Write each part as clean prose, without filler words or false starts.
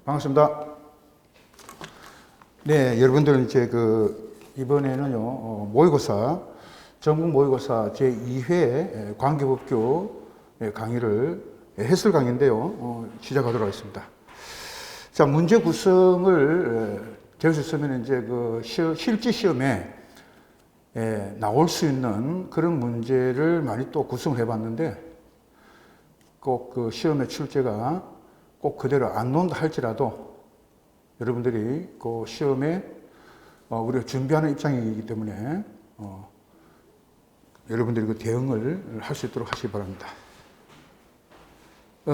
반갑습니다. 네, 여러분들 이제 이번에는요, 모의고사, 전국 모의고사 제2회 관계법규 강의를 해설 강의인데요, 시작하도록 하겠습니다. 자, 문제 구성을 되어 있으면 이제 실제 시험에 나올 수 있는 그런 문제를 많이 또 구성을 해봤는데, 꼭 시험의 출제가 꼭 그대로 안 나온다 할지라도 여러분들이 그 시험에 우리가 준비하는 입장이기 때문에 여러분들이 그 대응을 할 수 있도록 하시기 바랍니다.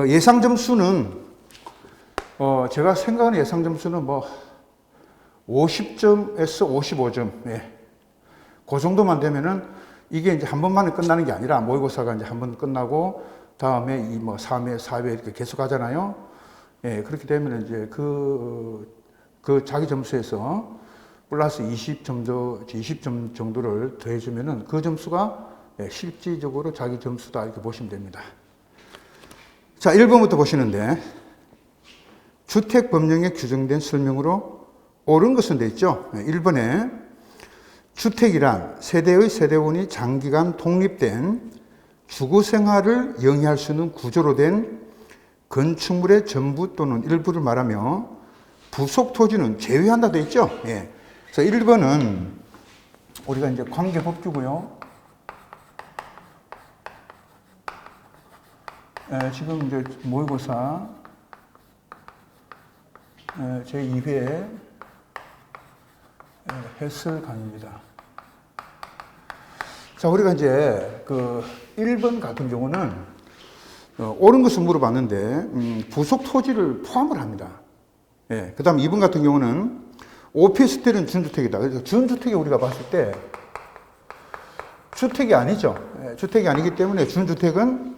예상 점수는 제가 생각하는 예상 점수는 50점에서 55점, 그 정도만 되면은 이게 이제 한 번만에 끝나는 게 아니라 모의고사가 이제 한 번 끝나고 다음에 3회, 4회 이렇게 계속 하잖아요. 그렇게 되면 이제 그 자기 점수에서 플러스 20점 정도를 더해주면은 그 점수가 실질적으로 자기 점수다 이렇게 보시면 됩니다. 자, 1번부터 보시는데, 주택법령에 규정된 설명으로 옳은 것은 돼 있죠. 1번에 주택이란 세대의 세대원이 장기간 독립된 주거 생활을 영위할 수 있는 구조로 된 건축물의 전부 또는 일부를 말하며 부속 토지는 제외한다 되어 있죠. 그래서 1번은 우리가 이제 관계법규고요. 지금 이제 모의고사 제2회 해설 강의입니다. 자, 우리가 이제 1번 같은 경우는 옳은 것을 물어봤는데 부속 토지를 포함을 합니다. 그 다음 2번 같은 경우는 오피스텔은 준주택이다. 그래서 준주택이 우리가 봤을 때 주택이 아니죠. 주택이 아니기 때문에 준주택은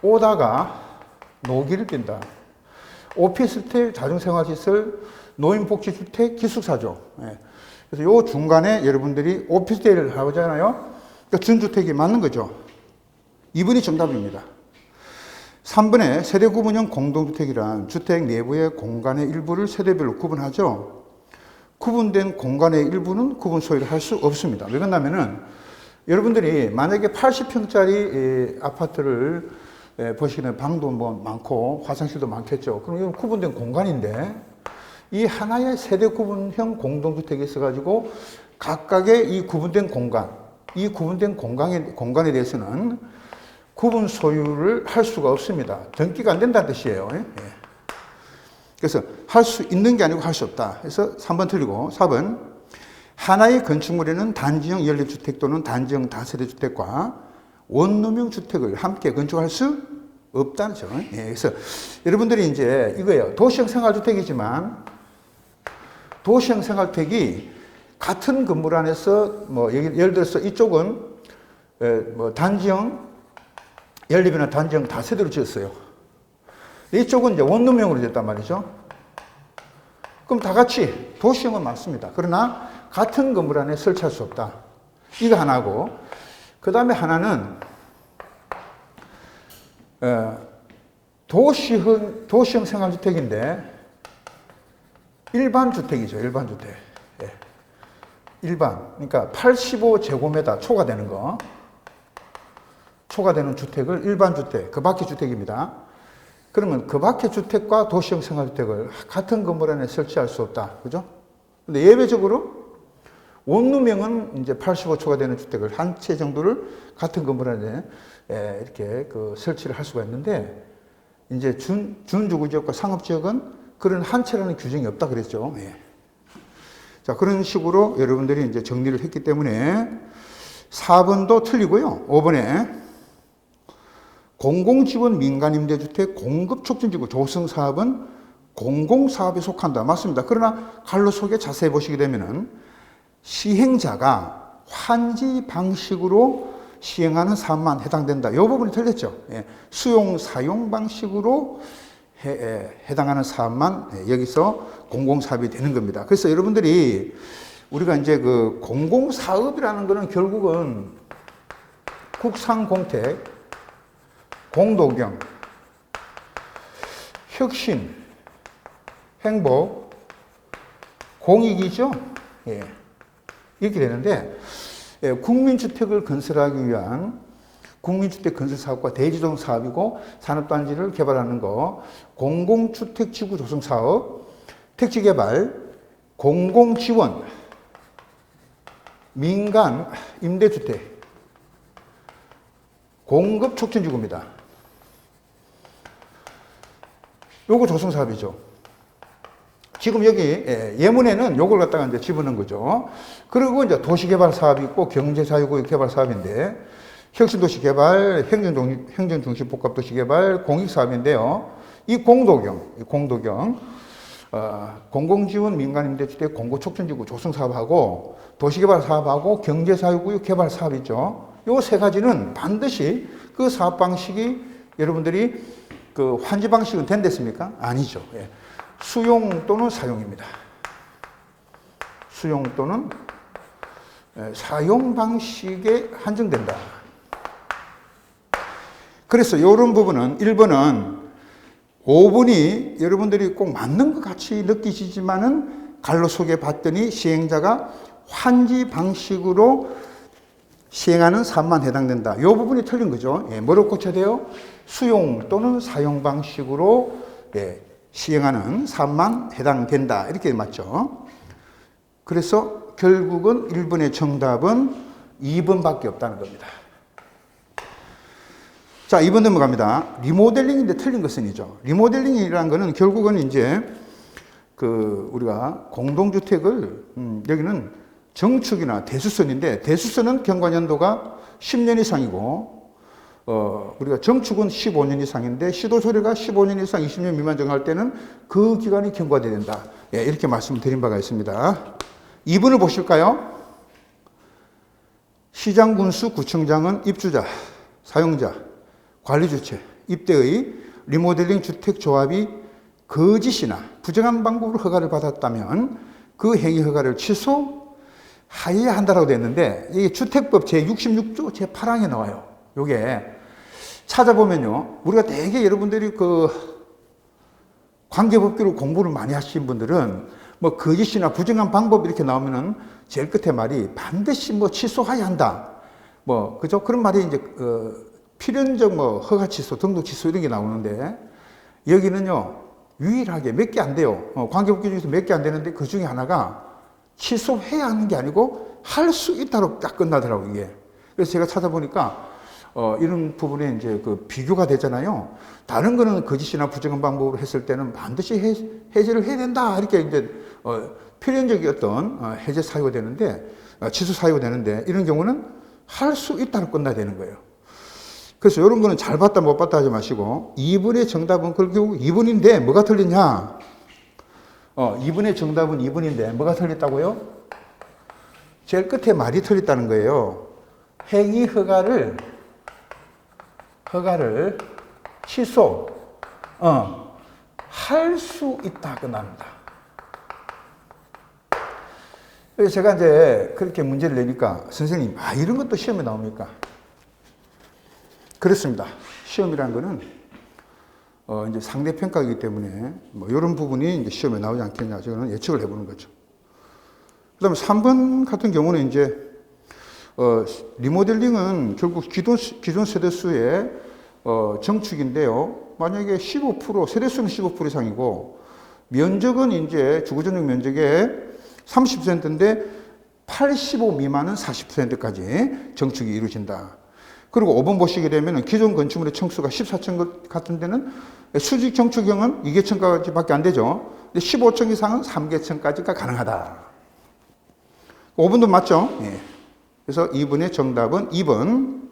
오다가 노기를 낀다. 오피스텔, 자중생활시설, 노인복지주택, 기숙사죠. 그래서 요 중간에 여러분들이 오피스텔을 하잖아요. 그러니까 준주택이 맞는 거죠. 2번이 정답입니다. 3번에 세대 구분형 공동주택이란 주택 내부의 공간의 일부를 세대별로 구분하죠. 구분된 공간의 일부는 구분 소유를 할 수 없습니다. 왜 그러냐면은 여러분들이 만약에 80평짜리 아파트를 보시게 되면 방도 많고 화장실도 많겠죠. 그럼 이건 구분된 공간인데 이 하나의 세대 구분형 공동주택이 있어가지고 각각의 이 구분된 공간, 이 구분된 공간에 대해서는 구분 소유를 할 수가 없습니다. 등기가 안 된다는 뜻이에요. 그래서 할 수 있는 게 아니고 할 수 없다. 그래서 3번 틀리고 4번 하나의 건축물에는 단지형 연립주택 또는 단지형 다세대주택과 원룸형 주택을 함께 건축할 수 없다는 거죠. 그래서 여러분들이 이제 이거예요. 도시형 생활주택이지만 도시형 생활주택이 같은 건물 안에서 예를 들어서 이쪽은 단지형 연립이나 단지형 다세대로 지었어요. 이쪽은 이제 원룸형으로 지었단 말이죠. 그럼 다 같이 도시형은 맞습니다. 그러나 같은 건물 안에 설치할 수 없다. 이거 하나고, 그 다음에 하나는 도시형 생활주택인데 일반 주택이죠. 일반 주택. 일반. 그러니까 85제곱미터 초과되는 거. 초과되는 주택을 일반 주택, 그 밖의 주택입니다. 그러면 그 밖의 주택과 도시형 생활주택을 같은 건물 안에 설치할 수 없다. 그죠? 근데 예외적으로 원룸형은 이제 85초가 되는 주택을 한 채 정도를 같은 건물 안에 이렇게 설치를 할 수가 있는데, 이제 준주거지역과 상업지역은 그런 한 채라는 규정이 없다 그랬죠. 자, 그런 식으로 여러분들이 이제 정리를 했기 때문에 4번도 틀리고요. 5번에 공공지원 민간임대주택 공급촉진지구 조성사업은 공공사업에 속한다. 맞습니다. 그러나 갈로 속에 자세히 보시게 되면은 시행자가 환지 방식으로 시행하는 사업만 해당된다. 이 부분이 틀렸죠. 수용, 사용 방식으로 해당하는 사업만 여기서 공공사업이 되는 겁니다. 그래서 여러분들이 우리가 이제 공공사업이라는 거는 결국은 국상공택, 공도경, 혁신, 행복, 공익이죠. 예. 이렇게 되는데, 예, 국민주택을 건설하기 위한 국민주택 건설 사업과 대지동 사업이고 산업단지를 개발하는 거, 공공주택 지구 조성 사업, 택지 개발, 공공지원, 민간 임대주택, 공급 촉진지구입니다. 요거 조성 사업이죠. 지금 여기 예문에는 요걸 갖다가 이제 집어넣은 거죠. 그리고 이제 도시개발 사업이 있고 경제자유구역 개발 사업인데 혁신도시 개발, 행정중심 복합도시 개발, 공익사업인데요. 이 공도경, 공공지원 민간임대주택 공고촉진지구 조성사업하고 도시개발 사업하고 경제자유구역 개발 사업 있죠. 요 세 가지는 반드시 그 사업 방식이 여러분들이 그 환지 방식은 된댔습니까? 아니죠. 예. 수용 또는 사용입니다. 수용 또는 사용 방식에 한정된다. 그래서 이런 부분은 1번은 5번이 여러분들이 꼭 맞는 것 같이 느끼시지만은 갈로 소개 봤더니 시행자가 환지 방식으로 시행하는 사업만 해당된다. 이 부분이 틀린 거죠. 예, 뭐로 고쳐야 돼요? 수용 또는 사용 방식으로 시행하는 사업만 해당된다. 이렇게 맞죠. 그래서 결국은 1번의 정답은 2번밖에 없다는 겁니다. 자, 2번 넘어갑니다. 리모델링인데 틀린 것은이죠. 리모델링이라는 거는 결국은 이제 우리가 공동주택을 여기는 정축이나 대수선인데 대수선은 경과년도가 10년 이상이고 우리가 정축은 15년 이상인데 시도소리가 15년 이상 20년 미만 정할 때는 그 기간이 경과돼야 된다. 예, 이렇게 말씀드린 바가 있습니다. 2번을 보실까요? 시장군수 구청장은 입주자, 사용자, 관리주체, 입대의 리모델링 주택조합이 거짓이나 부정한 방법으로 허가를 받았다면 그 행위 허가를 취소하여야 한다라고 되어 있는데 이게 주택법 제66조 제8항에 나와요. 요게 찾아보면요. 우리가 되게 여러분들이 관계법규로 공부를 많이 하신 분들은 뭐 거짓이나 부정한 방법 이렇게 나오면은 제일 끝에 말이 반드시 뭐 취소해야 한다. 뭐 그죠? 그런 말이 이제 필연적 뭐 허가 취소, 등록 취소 이런 게 나오는데 여기는요 유일하게 몇 개 안 돼요. 관계법규 중에서 몇 개 안 되는데 그 중에 하나가 취소해야 하는 게 아니고 할 수 있다로 딱 끝나더라고요, 이게. 그래서 제가 찾아보니까 이런 부분에 이제 비교가 되잖아요. 다른 거는 거짓이나 부정한 방법으로 했을 때는 반드시 해제를 해야 된다. 이렇게 이제 필연적이었던 해제 사유가 되는데, 취소 사유가 되는데, 이런 경우는 할 수 있다로 끝나야 되는 거예요. 그래서 이런 거는 잘 봤다 못 봤다 하지 마시고 2번의 정답은 결국 2번인데 뭐가 틀리냐? 2번의 정답은 2번인데 뭐가 틀렸다고요? 제일 끝에 말이 틀렸다는 거예요. 행위 허가를 취소 할 수 있다 끝납니다. 그래서 제가 이제 그렇게 문제를 내니까 선생님 이런 것도 시험에 나옵니까? 그렇습니다. 시험이라는 거는 이제 상대평가이기 때문에 뭐 이런 부분이 이제 시험에 나오지 않겠냐 저는 예측을 해보는 거죠. 그다음에 3번 같은 경우는 이제 리모델링은 결국 기존 세대수의 정축인데요. 만약에 15% 세대수는 15% 이상이고 면적은 이제 주거전용 면적의 30%인데 85 미만은 40%까지 정축이 이루어진다. 그리고 5번 보시게 되면 기존 건축물의 층수가 14층 같은 데는 수직 정축형은 2개층까지밖에 안 되죠. 15층 이상은 3개층까지가 가능하다. 5번도 맞죠? 예. 그래서 2번의 정답은 2번.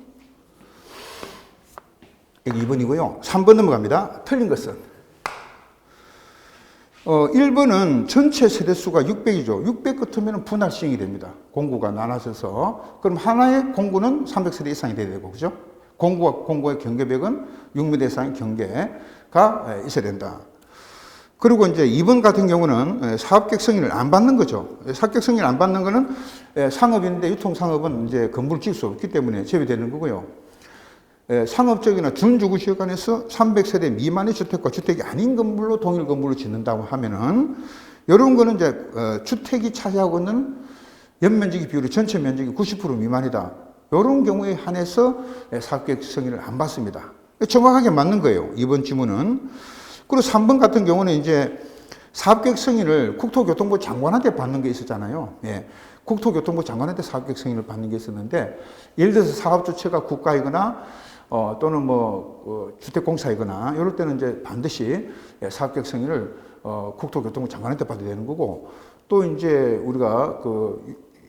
여기 2번이고요. 3번 넘어갑니다. 틀린 것은 1번은 전체 세대수가 600이죠. 600 같으면 분할 시행이 됩니다. 공구가 나눠져서. 그럼 하나의 공구는 300세대 이상이 돼야 되고, 그죠? 공구의 경계벽은 6m 이상의 경계가 있어야 된다. 그리고 이제 2번 같은 경우는 사업계획 승인을 안 받는 거죠. 사업계획 승인을 안 받는 거는 상업인데 유통상업은 이제 건물을 지을 수 없기 때문에 제외되는 거고요. 상업적이나 준주거지역안에서 300세대 미만의 주택과 주택이 아닌 건물로 동일 건물을 짓는다고 하면은 이런 거는 이제 주택이 차지하고 있는 연면적의 비율이 전체 면적이 90% 미만이다. 이런 경우에 한해서 사업계획 승인을 안 받습니다. 정확하게 맞는 거예요. 이번 지문은. 그리고 3번 같은 경우는 이제 사업계획 승인을 국토교통부 장관한테 받는 게 있었잖아요. 예. 국토교통부 장관한테 사업계획 승인을 받는 게 있었는데, 예를 들어서 사업 주체가 국가이거나 또는 주택공사이거나 이럴 때는 이제 반드시 사업계획 승인을 국토교통부 장관한테 받아야 되는 거고, 또 이제 우리가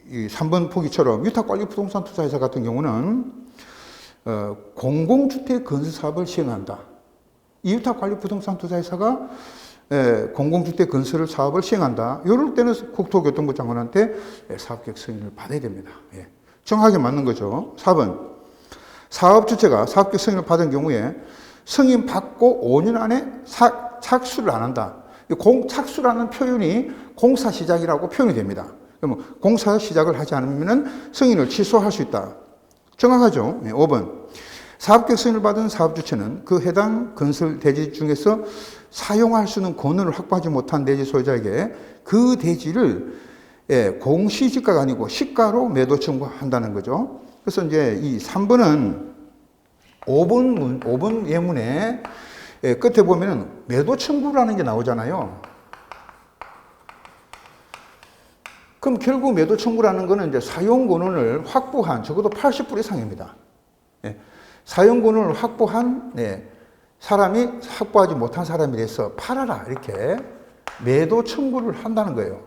이 3번 포기처럼 위탁관리부동산 투자회사 같은 경우는 공공주택 건설 사업을 시행한다. 이 위탁관리부동산 투자회사가 공공주택 건설 사업을 시행한다. 이럴 때는 국토교통부 장관한테 사업계획 승인을 받아야 됩니다. 예. 정확하게 맞는 거죠. 4번. 사업 주체가 사업계획 승인을 받은 경우에 승인 받고 5년 안에 착수를 안 한다. 착수라는 표현이 공사 시작이라고 표현이 됩니다. 그러면 공사 시작을 하지 않으면 승인을 취소할 수 있다. 정확하죠? 네, 5번. 사업계획 승인을 받은 사업주체는 그 해당 건설 대지 중에서 사용할 수 있는 권한을 확보하지 못한 대지 소유자에게 그 대지를 공시지가가 아니고 시가로 매도 청구한다는 거죠. 그래서 이제 이 3번은 5번 예문에 끝에 보면은 매도 청구라는 게 나오잖아요. 그럼 결국 매도 청구라는 거는 이제 사용 권한을 확보한 적어도 80% 이상입니다. 사용 권한을 확보한 사람이 확보하지 못한 사람에 대해서 팔아라 이렇게 매도 청구를 한다는 거예요.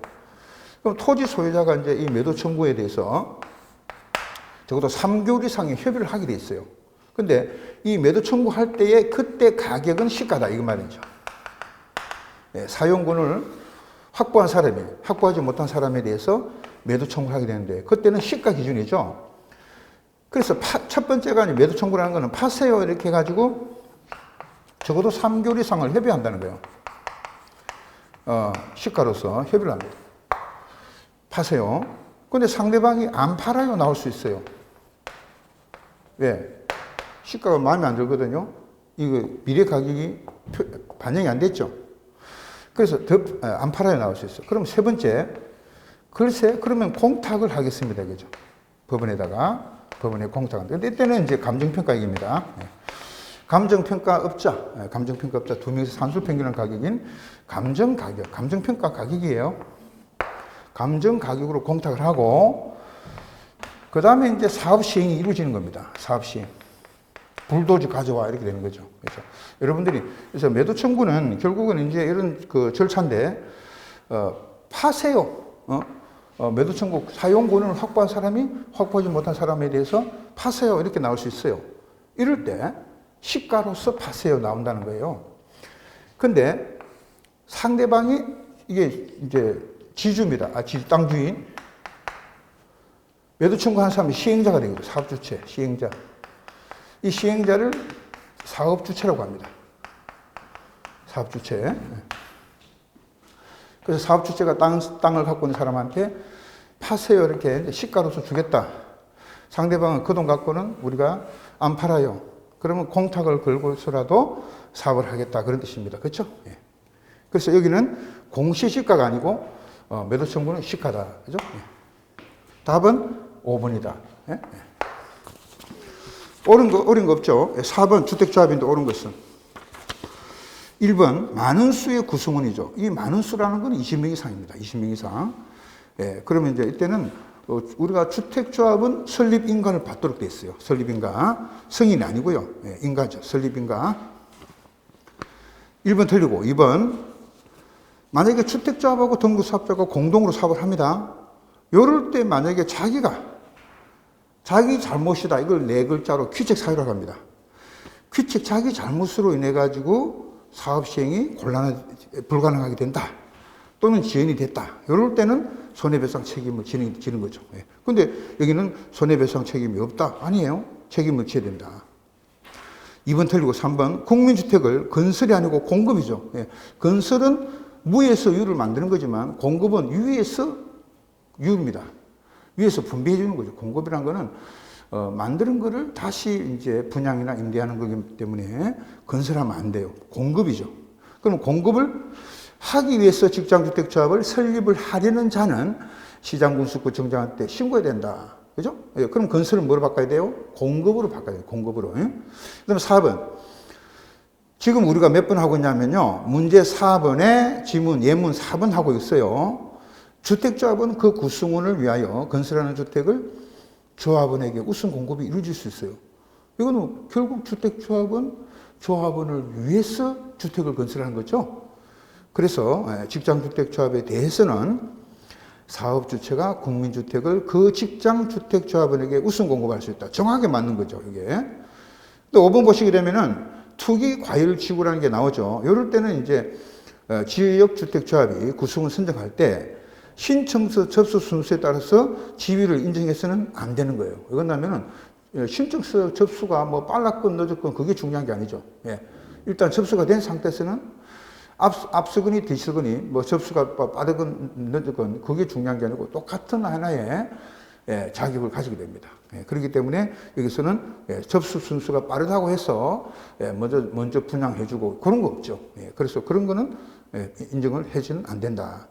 그럼 토지 소유자가 이제 이 매도 청구에 대해서 적어도 3개월 이상의 협의를 하게 돼 있어요. 근데 이 매도 청구할 때에 그때 가격은 시가다 이거 말이죠. 사용 권한을 확보한 사람이 확보하지 못한 사람에 대해서 매도 청구를 하게 되는데 그때는 시가 기준이죠. 그래서 첫 번째가 매도 청구라는 거는 파세요 이렇게 해가지고 적어도 3개월 이상을 협의한다는 거예요. 시가로서 협의를 합니다. 파세요. 근데 상대방이 안 팔아요 나올 수 있어요. 왜? 시가가 마음에 안 들거든요. 이거 미래 가격이 반영이 안 됐죠. 그래서 안 팔아요 나올 수 있어요. 그럼 세 번째, 글쎄 그러면 공탁을 하겠습니다. 그죠? 법원에 공탁을. 근데 이때는 이제 감정평가액입니다. 감정평가업자 두 명이서 산술평균한 가격인 감정평가 가격이에요. 감정가격으로 공탁을 하고 그 다음에 이제 사업 시행이 이루어지는 겁니다. 사업 시행. 불도저 가져와 이렇게 되는 거죠. 그래서 여러분들이 그래서 매도 청구는 결국은 이제 이런 그 절차인데 파세요. 매도 청구 사용 권한을 확보한 사람이 확보하지 못한 사람에 대해서 파세요 이렇게 나올 수 있어요. 이럴 때 시가로서 파세요 나온다는 거예요. 근데 상대방이 이게 이제 지주입니다. 땅 주인. 매도 청구한 사람이 시행자가 되거든요. 사업주체, 시행자. 이 시행자를 사업주체라고 합니다. 사업주체. 그래서 사업주체가 땅을 갖고 있는 사람한테 파세요 이렇게 시가로서 주겠다. 상대방은 그 돈 갖고는 우리가 안 팔아요. 그러면 공탁을 걸고서라도 사업을 하겠다. 그런 뜻입니다. 그렇죠? 예. 그래서 여기는 공시시가가 아니고 매도 청구는 시가다. 그죠? 예. 답은 5번이다. 예? 어려운 거 없죠? 4번 주택조합인데 옳은 것은 1번 많은 수의 구성원이죠. 이 많은 수라는 건 20명 이상입니다. 20명 이상. 예, 그러면 이제 이때는 우리가 주택조합은 설립인가를 받도록 돼 있어요. 설립인가. 성인이 아니고요. 예, 인가죠. 설립인가. 1번 틀리고 2번 만약에 주택조합하고 등록사업자가 공동으로 사업을 합니다. 이럴 때 만약에 자기 잘못이다. 이걸 네 글자로 귀책 사유라고 합니다. 귀책 자기 잘못으로 인해 가지고 사업 시행이 불가능하게 된다. 또는 지연이 됐다. 이럴 때는 손해배상 책임을 지는 거죠. 그런데 여기는 손해배상 책임이 없다. 아니에요. 책임을 져야 된다. 2번 틀리고 3번 국민주택을 건설이 아니고 공급이죠. 건설은 무에서 유를 만드는 거지만 공급은 유에서 유입니다. 위에서 분배해 주는 거죠. 공급이란 거는 만드는 거를 다시 이제 분양이나 임대하는 거기 때문에 건설하면 안 돼요. 공급이죠. 그럼 공급을 하기 위해서 직장주택조합을 설립을 하려는 자는 시장군수구 정장한테 신고해야 된다. 그죠? 예, 그럼 건설을 뭐로 바꿔야 돼요? 공급으로 바꿔야 돼요. 공급으로. 예? 그다음에 4번. 지금 우리가 몇 번 하고 있냐면요. 문제 4번에 지문, 예문 4번 하고 있어요. 주택조합은 그 구성원을 위하여 건설하는 주택을 조합원에게 우선 공급이 이루어질 수 있어요. 이거는 결국 주택조합은 조합원을 위해서 주택을 건설하는 거죠. 그래서 직장주택조합에 대해서는 사업주체가 국민주택을 그 직장주택조합원에게 우선 공급할 수 있다. 정확하게 맞는 거죠, 이게. 또 5번 보시게 되면은 투기 과열 지구라는 게 나오죠. 이럴 때는 이제 지역주택조합이 구성을 선정할 때 신청서 접수 순서에 따라서 지위를 인정해서는 안 되는 거예요. 이건 하면은 신청서 접수가 뭐 빨랐건 늦었건 그게 중요한 게 아니죠. 예. 일단 접수가 된 상태에서는 앞서거니 뒤서거니 뭐 접수가 빠르건 늦었건 그게 중요한 게 아니고 똑같은 하나의 자격을 가지게 됩니다. 그렇기 때문에 여기서는 접수 순서가 빠르다고 해서 먼저 분양해주고 그런 거 없죠. 그래서 그런 거는 인정을 해주는 안 된다.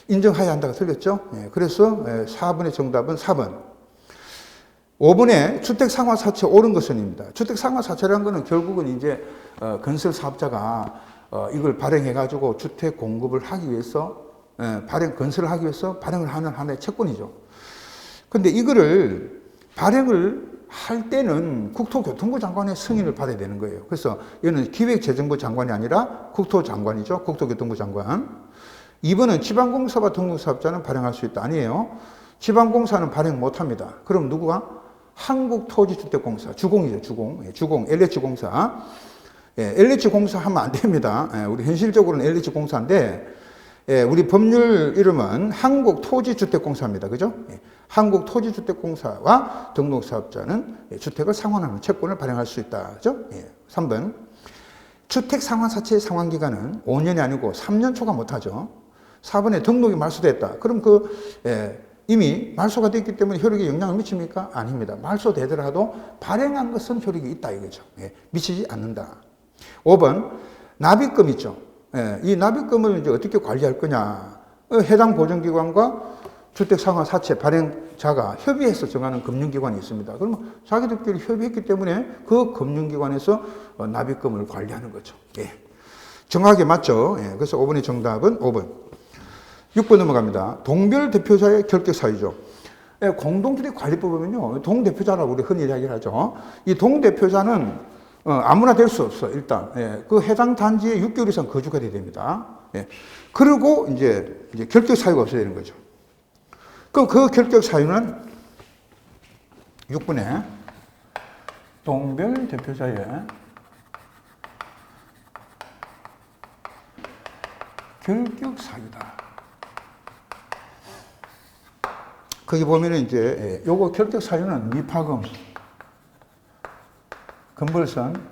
인정해야 한다가 틀렸죠. 그래서 4번의 정답은 4번. 5번에 주택상환사채 옳은 것은입니다. 주택상환사채라는 거는 결국은 이제 건설 사업자가 이걸 발행해가지고 주택 공급을 하기 위해서 건설을 하기 위해서 발행을 하는 하나의 채권이죠. 근데 이거를 발행을 할 때는 국토교통부 장관의 승인을 받아야 되는 거예요. 그래서 이거는 기획재정부 장관이 아니라 국토장관이죠. 국토교통부 장관. 2번은 지방공사와 등록사업자는 발행할 수 있다. 아니에요. 지방공사는 발행 못합니다. 그럼 누구가? 한국토지주택공사, 주공이죠. 주공, LH공사. LH공사 하면 안 됩니다. 우리 현실적으로는 LH공사인데 우리 법률 이름은 한국토지주택공사입니다. 그죠? 한국토지주택공사와 등록사업자는 주택을 상환하는 채권을 발행할 수 있다. 그죠? 3번. 주택 상환사채의 상환기간은 5년이 아니고 3년 초과 못하죠. 4번에 등록이 말소됐다. 그럼 이미 말소가 됐기 때문에 효력에 영향을 미칩니까? 아닙니다. 말소되더라도 발행한 것은 효력이 있다 이거죠. 미치지 않는다. 5번. 납입금 있죠. 이 납입금을 이제 어떻게 관리할 거냐. 해당 보증기관과 주택상환사채 발행자가 협의해서 정하는 금융기관이 있습니다. 그러면 자기들끼리 협의했기 때문에 그 금융기관에서 납입금을 관리하는 거죠. 정확하게 맞죠. 그래서 5번의 정답은 5번. 6번 넘어갑니다. 동별 대표자의 결격 사유죠. 공동주택 관리법 보면요. 동대표자라고 우리 흔히 이야기를 하죠. 이 동대표자는 아무나 될 수 없어, 일단. 그 해당 단지에 6개월 이상 거주가 돼야 됩니다. 그리고 이제 결격 사유가 없어야 되는 거죠. 그럼 그 결격 사유는 6번에 동별 대표자의 결격 사유다. 거기 보면은 이제 요거 결격 사유는 미파금, 건벌선,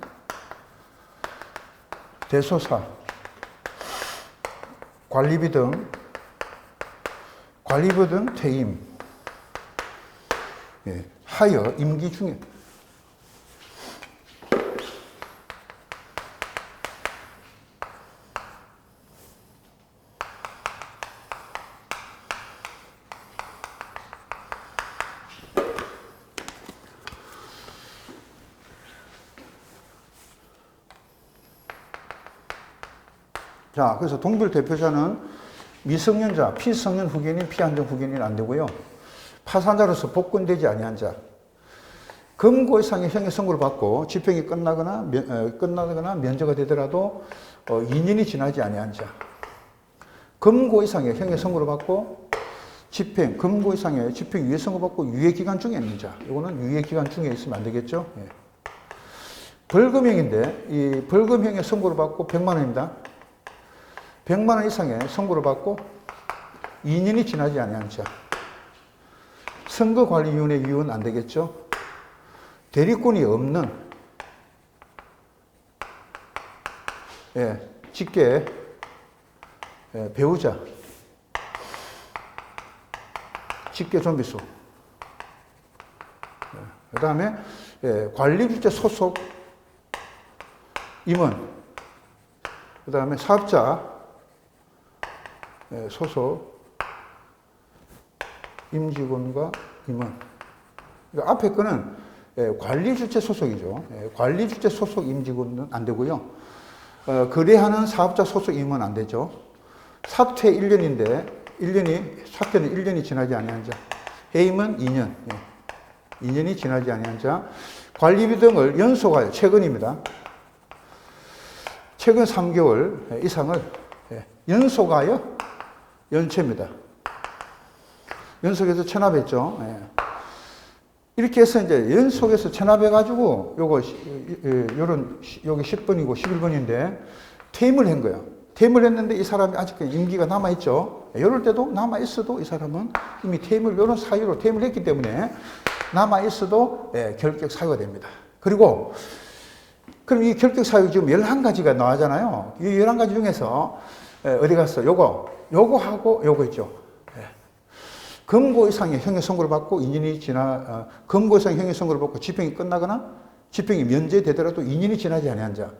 대소사, 관리비 등 퇴임, 하여 임기 중에 자, 그래서 동별 대표자는 미성년자, 피성년 후견인, 피안정 후견인 안 되고요. 파산자로서 복권되지 아니한 자, 금고 이상의 형의 선고를 받고 집행이 끝나거나 면제가 되더라도 2년이 지나지 아니한 자, 금고 이상의 형의 선고를 받고 금고 이상의 집행 유예 선고 받고 유예 기간 중에 있는 자, 이거는 유예 기간 중에 있으면 안 되겠죠. 벌금형인데 이 벌금형의 선고를 받고 100만 원입니다. 100만 원 이상의 선고를 받고 2년이 지나지 아니한 자. 선거관리위원회 위원 안 되겠죠. 대리권이 없는 직계 배우자, 직계 좀비수 그 다음에 관리주체 소속 임원, 그 다음에 사업자 소속 임직원과 임원. 그러니까 앞에 거는 관리주체 소속이죠. 관리주체 소속 임직원은 안 되고요. 거래하는 사업자 소속 임원은 안 되죠. 사퇴 1년인데 사퇴는 1년이 지나지 아니한 자. 해임은 2년. 2년이 지나지 아니한 자. 관리비 등을 연소하여 최근입니다. 최근 3개월 이상을 연속하여 연체입니다. 연속해서 체납했죠. 이렇게 해서 이제 연속해서 체납해가지고 여기 10번이고 11번인데 퇴임을 한 거야. 퇴임을 했는데 이 사람이 아직 임기가 남아있죠. 이럴 때도 남아있어도 이 사람은 이미 퇴임을, 이런 사유로 퇴임을 했기 때문에 남아있어도 결격 사유가 됩니다. 그리고 그럼 이 결격 사유 지금 11가지가 나와잖아요. 이 11가지 중에서 어디 갔어? 요거하고 요거 있죠. 금고 이상의 형의 선고를 받고 2년이 금고 이상의 형의 선고를 받고 집행이 끝나거나 집행이 면제되더라도 2년이 지나지 아니한 자.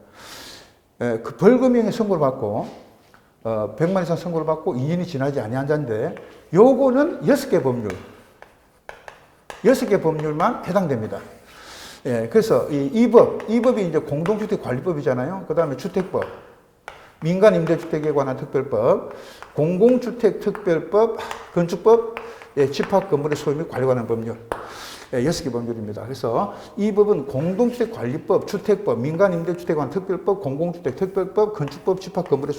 그 벌금형의 선고를 받고 100만 이상 선고를 받고 2년이 지나지 아니한 자인데 요거는 6개 법률. 6개 법률만 해당됩니다. 그래서 이 법이 이제 공동주택관리법이잖아요. 그 다음에 주택법, 민간임대주택에 관한 특별법, 공공주택특별법, 건축법, 집합건물의 소유 및 관리 관한 법률. 6개 법률입니다. 그래서 이 법은 공동주택관리법, 주택법, 민간임대주택에 관한 특별법, 공공주택특별법, 건축법, 집합건물의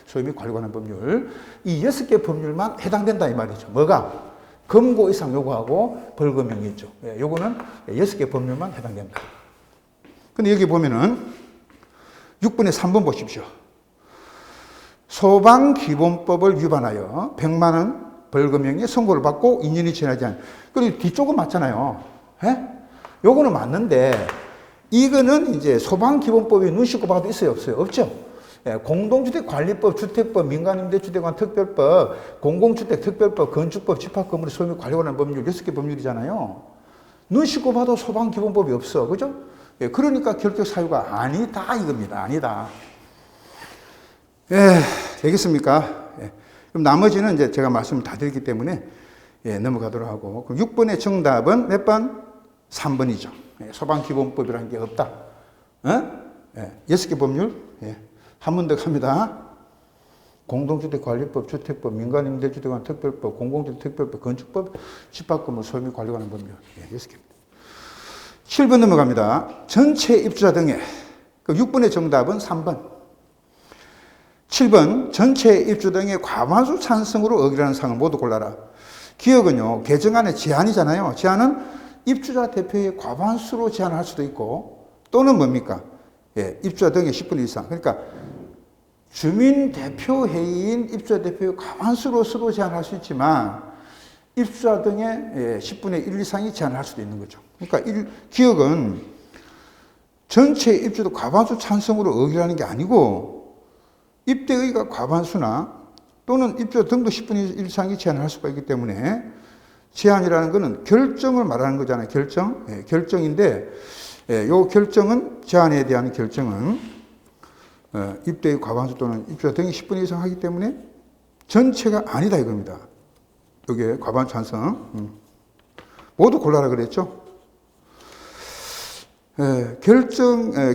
소유 및 관리 관한 법률. 이 6개 법률만 해당된다 이 말이죠. 뭐가? 금고 이상 요구하고 벌금형이 있죠. 요거는 6개 법률만 해당된다. 근데 여기 보면은 6분의 3번 보십시오. 소방기본법을 위반하여 100만 원 벌금형의 선고를 받고 2년이 지나지 않은. 그리고 뒤쪽은 맞잖아요. 요거는 맞는데 이거는 이제 소방기본법에 눈 씻고 봐도 있어요, 없어요? 없죠. 공동주택관리법, 주택법, 민간임대주택에 관한 특별법, 공공주택특별법, 건축법, 집합건물의 소유 및 관리 관한 법률 6개 법률이잖아요. 눈 씻고 봐도 소방기본법이 없어. 그죠? 그러니까 결격 사유가 아니다 이겁니다. 아니다. 되겠습니까? 그럼 나머지는 이제 제가 말씀을 다 드렸기 때문에 넘어가도록 하고. 그럼 6번의 정답은 몇 번? 3번이죠. 소방기본법이라는 게 없다. 6개 법률. 한 번 더 갑니다. 공동주택관리법, 주택법, 민간임대주택에 관한 특별법, 공공주택특별법, 건축법, 집합건물 소유 및 관리 관한 법률. 6개입니다. 7번 넘어갑니다. 전체 입주자 등의 6번의 정답은 3번. 7번 전체 입주 등의 과반수 찬성으로 어기라는 사항을 모두 골라라. 기억은요, 개정안의 제한이잖아요. 제한은 입주자 대표의 과반수로 제한할 수도 있고 또는 뭡니까? 입주자 등의 10분의 1 이상. 그러니까 주민대표회의인 입주자 대표의 과반수로서도 제한할 수 있지만 입주자 등의 10분의 1 이상이 제한할 수도 있는 거죠. 그러니까 기억은 전체 입주도 과반수 찬성으로 어기라는 게 아니고 입대의가 과반수나 또는 입주자 등도 10분의 1 이상이 제한할 수가 있기 때문에 제한이라는 것은 결정을 말하는 거잖아요. 결정. 결정인데 요 결정은, 제한에 대한 결정은 입대의 과반수 또는 입주자 등이 10분의 1 이상 하기 때문에 전체가 아니다 이겁니다. 여기에 과반수 찬성. 모두 골라라 그랬죠.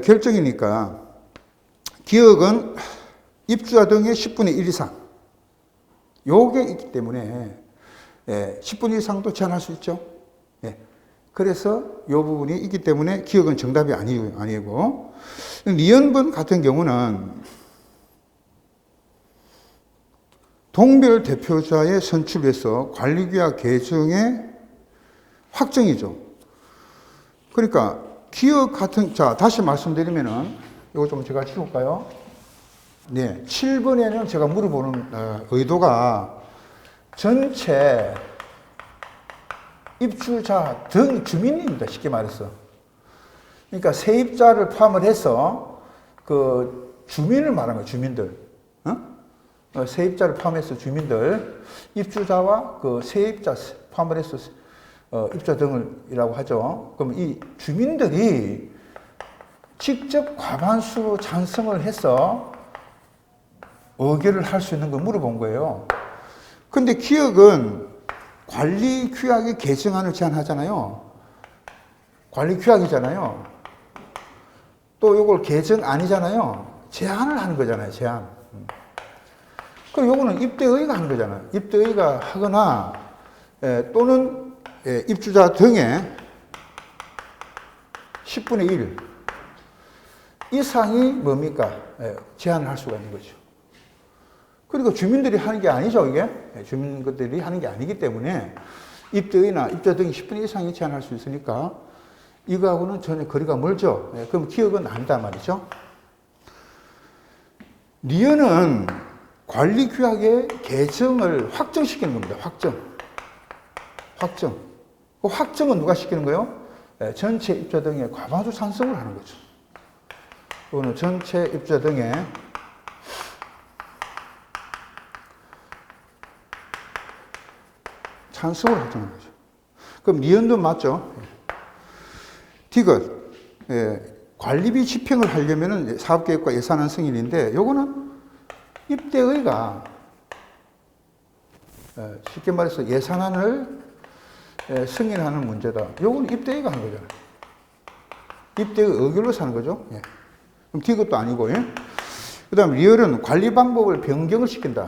결정이니까 기억은 입주자 등의 10분의 1 이상. 요게 있기 때문에 10분의 1 이상도 제한할 수 있죠. 그래서 이 부분이 있기 때문에 기억은 정답이 아니고, 니은번 같은 경우는 동별 대표자의 선출에서 관리규약 개정의 확정이죠. 그러니까 기억 같은, 자, 다시 말씀드리면은, 이거 좀 제가 지울까요? 7번에는 제가 물어보는 의도가 전체 입주자 등 주민입니다. 쉽게 말해서. 그러니까 세입자를 포함을 해서 그 주민을 말하는 거예요. 주민들. 세입자를 포함해서 주민들. 입주자와 그 세입자 포함을 해서 입주자 등을이라고 하죠. 그럼 이 주민들이 직접 과반수 찬성을 해서 의결을 할 수 있는 걸 물어본 거예요. 근데 기업은 관리 규약의 개정안을 제안하잖아요. 관리 규약이잖아요. 또 이걸 개정안이잖아요. 제안을 하는 거잖아요. 제안. 그럼 요거는 입대의가 하는 거잖아요. 입대의가 하거나 또는 입주자 등의 10분의 1 이상이 뭡니까? 제안을 할 수가 있는 거죠. 그리고 주민들이 하는 게 아니죠, 이게. 주민들이 하는 게 아니기 때문에 입대의나 입주자 등이 10분의 이상이 제안할 수 있으니까 이거하고는 전혀 거리가 멀죠. 그럼 기업은 아니다 말이죠. 리언은 관리 규약의 개정을 확정시키는 겁니다. 확정. 그 확정은 누가 시키는 거예요? 전체 입주자 등의 과반수 찬성을 하는 거죠. 이거는 전체 입주자 등의 찬성을 확정하는 거죠. 그럼 리언도 맞죠? 디귿, 관리비 집행을 하려면 사업계획과 예산안 승인인데 요거는 입대의가 쉽게 말해서 예산안을 승인하는 문제다. 요건 입대의가 하는 거잖아요. 입대의 의결로 사는 거죠. 그럼 디귿도 아니고. 그 다음 리얼은 관리 방법을 변경을 시킨다.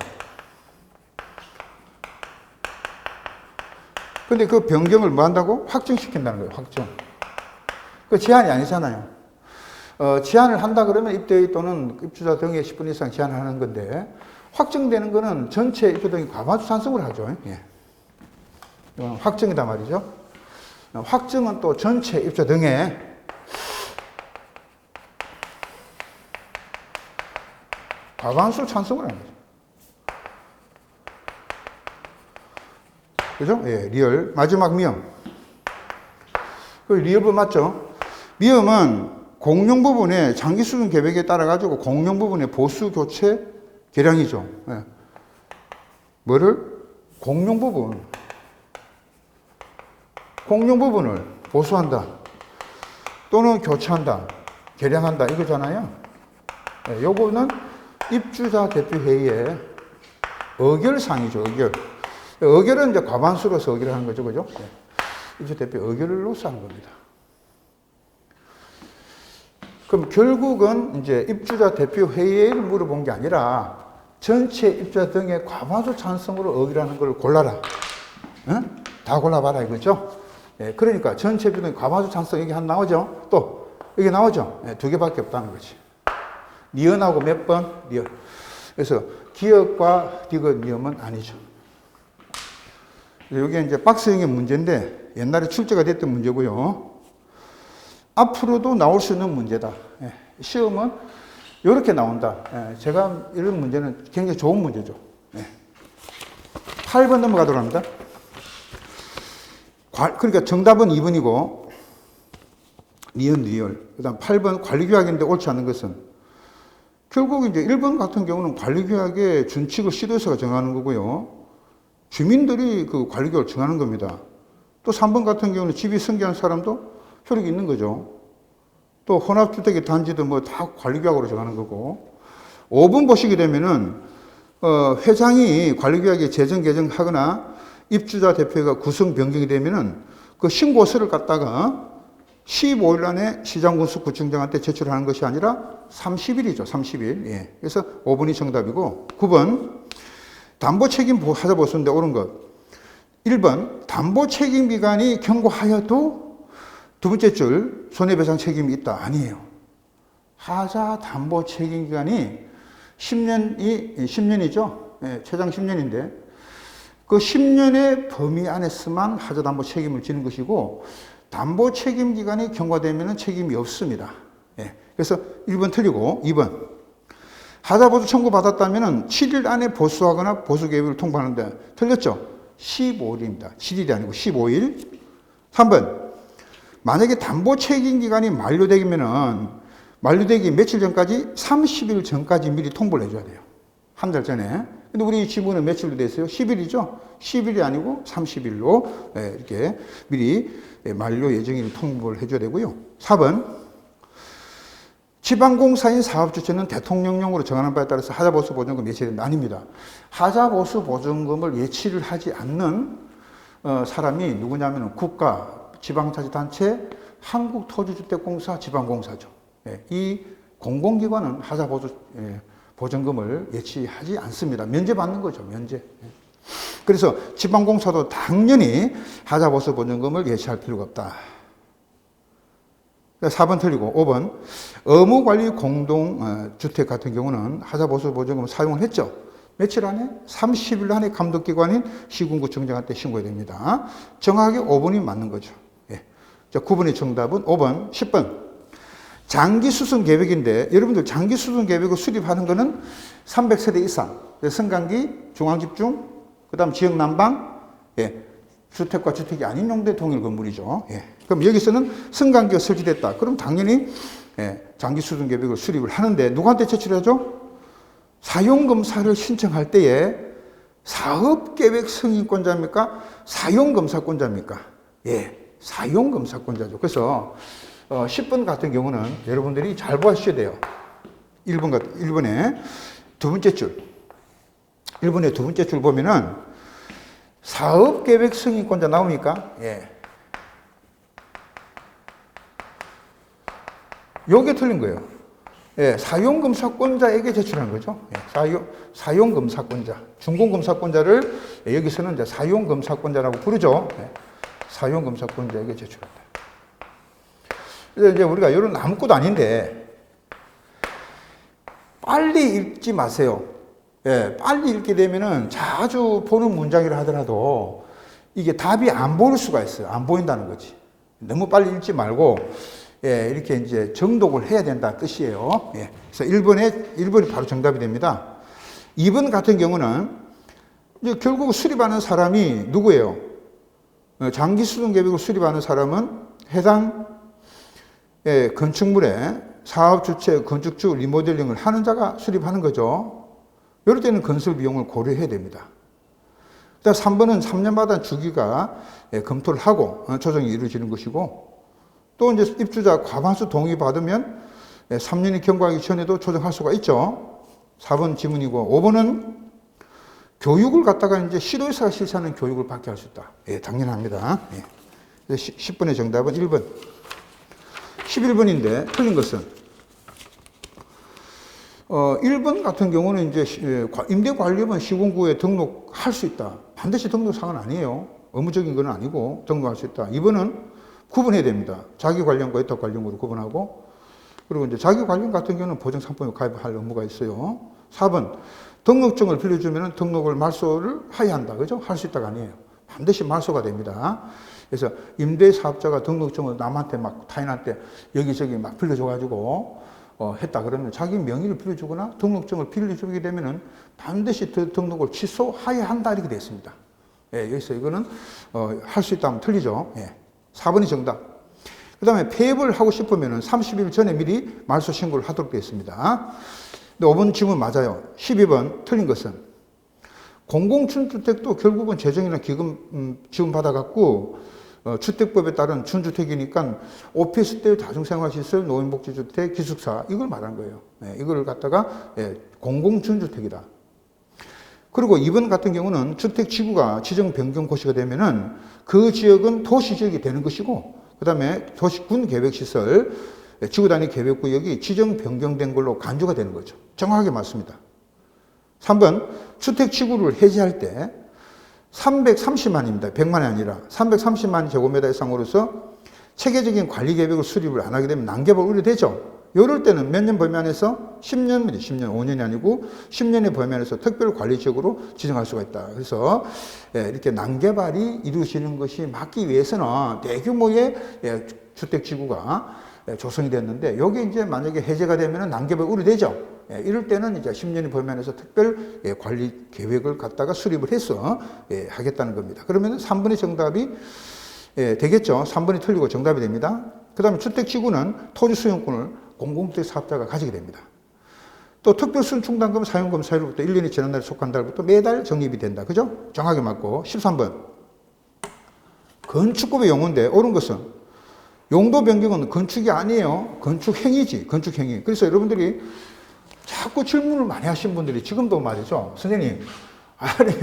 근데 그 변경을 뭐 한다고? 확정시킨다는 거예요. 확정. 그 제한이 아니잖아요. 제한을 한다 그러면 입대의 또는 입주자 등의 10분 이상 제한을 하는 건데 확정되는 거는 전체 입주자 등이 과반수 찬성을 하죠. 이건 확정이다 말이죠. 확정은 또 전체 입주자 등의 과반수 찬성을 하는 거죠. 그죠? 리얼. 마지막 미음. 리얼부 맞죠? 미음은 공용 부분의 장기 수준 계획에 따라 가지고 공용 부분의 보수 교체 계량이죠. 뭐를? 공용 부분을 보수한다. 또는 교체한다. 계량한다. 이거잖아요. 요거는 입주자 대표회의의 의결사항이죠. 의결은 이제 과반수로서 의결하는 거죠. 그죠? 입주자 대표 의결로서 하는 겁니다. 그럼 결국은 이제 입주자 대표 회의를 물어본 게 아니라 전체 입주자 등의 과반수 찬성으로 의결하는 걸 골라라. 다 골라봐라 이거죠. 그러니까 전체 입주자 등의 과반수 찬성 여기 한 나오죠. 또 여기 나오죠. 두 개밖에 없다는 거지. 리언하고 몇 번? 리언. 그래서 기업과 디귿 리언은 아니죠. 이게 이제 박스형의 문제인데 옛날에 출제가 됐던 문제고요. 앞으로도 나올 수 있는 문제다. 시험은 이렇게 나온다. 제가 이런 문제는 굉장히 좋은 문제죠. 8번 넘어가도록 합니다. 그러니까 정답은 2번이고 리얼. 그 다음 8번 관리규약인데 옳지 않은 것은 결국 이제 1번 같은 경우는 관리규약의 준칙을 시도서가 정하는 거고요. 주민들이 그 관리규약을 정하는 겁니다. 또 3번 같은 경우는 집이 승계한 사람도 효력이 있는 거죠. 또 혼합주택의 단지도 뭐 다 관리규약으로 정하는 거고. 5번 보시게 되면은 회장이 관리규약에 재정 개정하거나 입주자 대표가 구성 변경이 되면은 그 신고서를 갖다가 15일 안에 시장군수구청장한테 제출하는 것이 아니라 30일이죠. 30일. 그래서 5번이 정답이고 9번 담보 책임 하자 보수인데 옳은 것. 1번 담보 책임 기간이 경고하여도 두 번째 줄 손해배상 책임이 있다. 아니에요. 하자 담보 책임 기간이 10년이죠. 최장 10년인데 그 10년의 범위 안에서만 하자 담보 책임을 지는 것이고 담보 책임 기간이 경과되면 책임이 없습니다. 그래서 1번 틀리고 2번 하자 보수 청구 받았다면 7일 안에 보수하거나 보수 계획을 통보하는데 틀렸죠? 15일입니다. 7일이 아니고 15일. 3번 만약에 담보 책임 기간이 만료되기 며칠 전까지 30일 전까지 미리 통보를 해줘야 돼요. 한 달 전에. 근데 우리 지문은 며칠로 돼 있어요? 10일이죠? 10일이 아니고 30일로 이렇게 미리 만료 예정일 통보를 해줘야 되고요. 4번. 지방공사인 사업주체는 대통령령으로 정하는 바에 따라서 하자보수 보증금 예치된다. 아닙니다. 하자보수 보증금을 예치를 하지 않는 사람이 누구냐면 국가, 지방자치단체, 한국토지주택공사, 지방공사죠. 이 공공기관은 하자보수 보증금을 예치하지 않습니다. 면제받는 거죠. 면제. 그래서 지방공사도 당연히 하자보수 보증금을 예치할 필요가 없다. 4번 틀리고 5번 의무관리 공동주택 같은 경우는 하자보수 보증금을 사용을 했죠. 며칠 안에? 30일 안에 감독기관인 시군구청장한테 신고해야 됩니다. 정확하게 5번이 맞는 거죠. 자, 9번의 정답은 5번, 10번. 장기 수선 계획인데 여러분들 장기 수선 계획을 수립하는 거는 300세대 이상, 승강기, 중앙집중, 그 다음 지역난방, 주택과 주택이 아닌 용도의 동일 건물이죠. 그럼 여기서는 승강기가 설치됐다. 그럼 당연히 장기 수선 계획을 수립을 하는데 누구한테 제출하죠? 사용검사를 신청할 때에 사업계획 승인권자입니까? 사용검사권자입니까? 사용검사권자죠. 그래서 10번 같은 경우는 여러분들이 잘 보셔야 돼요. 1번에 두 번째 줄. 1번에 두 번째 줄 보면은 사업계획 승인권자 나옵니까? 요게 틀린 거예요. 사용검사권자에게 제출하는 거죠. 사용검사권자. 준공검사권자를 여기서는 이제 사용검사권자라고 부르죠. 사용검사권자에게 제출한다. 이제 우리가 이런 아무것도 아닌데 빨리 읽지 마세요. 빨리 읽게 되면은 자주 보는 문장이라 하더라도 이게 답이 안 보일 수가 있어요. 안 보인다는 거지. 너무 빨리 읽지 말고 이렇게 이제 정독을 해야 된다는 뜻이에요. 그래서 1번이 바로 정답이 됩니다. 2번 같은 경우는 이제 결국 수립하는 사람이 누구예요? 장기 수선 계획을 수립하는 사람은 해당 건축물에 사업 주체, 건축주, 리모델링을 하는 자가 수립하는 거죠. 이럴 때는 건설 비용을 고려해야 됩니다. 그다음 3번은 3년마다 주기가 검토를 하고 조정이 이루어지는 것이고 또 이제 입주자 과반수 동의 받으면 3년이 경과하기 전에도 조정할 수가 있죠. 4번 지문이고 5번은 교육을 갖다가 이제 시도의사가 실시하는 교육을 받게 할 수 있다. 당연합니다. 10번의 정답은 1번. 11번인데 틀린 것은 1번 같은 경우는 이제 임대관리업은 시군구에 등록할 수 있다. 반드시 등록사항은 아니에요. 의무적인 건 아니고 등록할 수 있다. 2번은 구분해야 됩니다. 자기 관련과委託 관련으로 구분하고 그리고 이제 자기 관련 같은 경우는 보증상품에 가입할 의무가 있어요. 4번 등록증을 빌려주면 등록을 말소를 해야 한다. 그죠? 할 수 있다가 아니에요. 반드시 말소가 됩니다. 그래서 임대사업자가 등록증을 남한테 막 타인한테 여기저기 막 빌려줘가지고 했다 그러면 자기 명의를 빌려주거나 등록증을 빌려주게 되면은 반드시 등록을 취소해야 한다 이렇게 되어 있습니다. 여기서 이거는 할 수 있다면 틀리죠. 4번이 정답. 그 다음에 폐업을 하고 싶으면은 30일 전에 미리 말소 신고를 하도록 되어 있습니다. 근데 5번 질문 맞아요. 12번 틀린 것은 공공준주택도 결국은 재정이나 기금 지원 받아갖고 주택법에 따른 준주택이니까 오피스텔, 다중생활시설, 노인복지주택, 기숙사 이걸 말하는 거예요. 이걸 갖다가 공공준주택이다. 그리고 2번 같은 경우는 주택지구가 지정 변경 고시가 되면은 그 지역은 도시지역이 되는 것이고 그 다음에 도시군 계획시설, 지구단위 계획구역이 지정 변경된 걸로 간주가 되는 거죠. 정확하게 맞습니다. 3번 주택지구를 해제할 때 330만입니다. 100만이 아니라 330만 제곱미터 이상으로서 체계적인 관리 계획을 수립을 안 하게 되면 난개발 우려되죠. 이럴 때는 몇 년 범위 안에서 10년입니다. 10년, 5년이 아니고 10년의 범위 안에서 특별관리지역으로 지정할 수가 있다. 그래서 이렇게 난개발이 이루어지는 것이 막기 위해서는 대규모의 주택지구가 조성이 됐는데 여기 이제 만약에 해제가 되면 난개발 우려되죠. 이럴 때는 이제 10년의 범위 안에서 특별 관리 계획을 갖다가 수립을 해서 하겠다는 겁니다. 그러면 3번의 정답이 되겠죠. 3번이 틀리고 정답이 됩니다. 그 다음에 주택지구는 토지 수용권을 공공주택 사업자가 가지게 됩니다. 또 특별순충당금 사용금 사유로부터 1년이 지난 날에 속한 달부터 매달 적립이 된다. 그죠? 정확히 맞고. 13번. 건축법의 용어인데 옳은 것은 용도 변경은 건축이 아니에요. 건축행위지. 건축행위. 그래서 여러분들이 자꾸 질문을 많이 하신 분들이 지금도 말이죠. 선생님, 아니,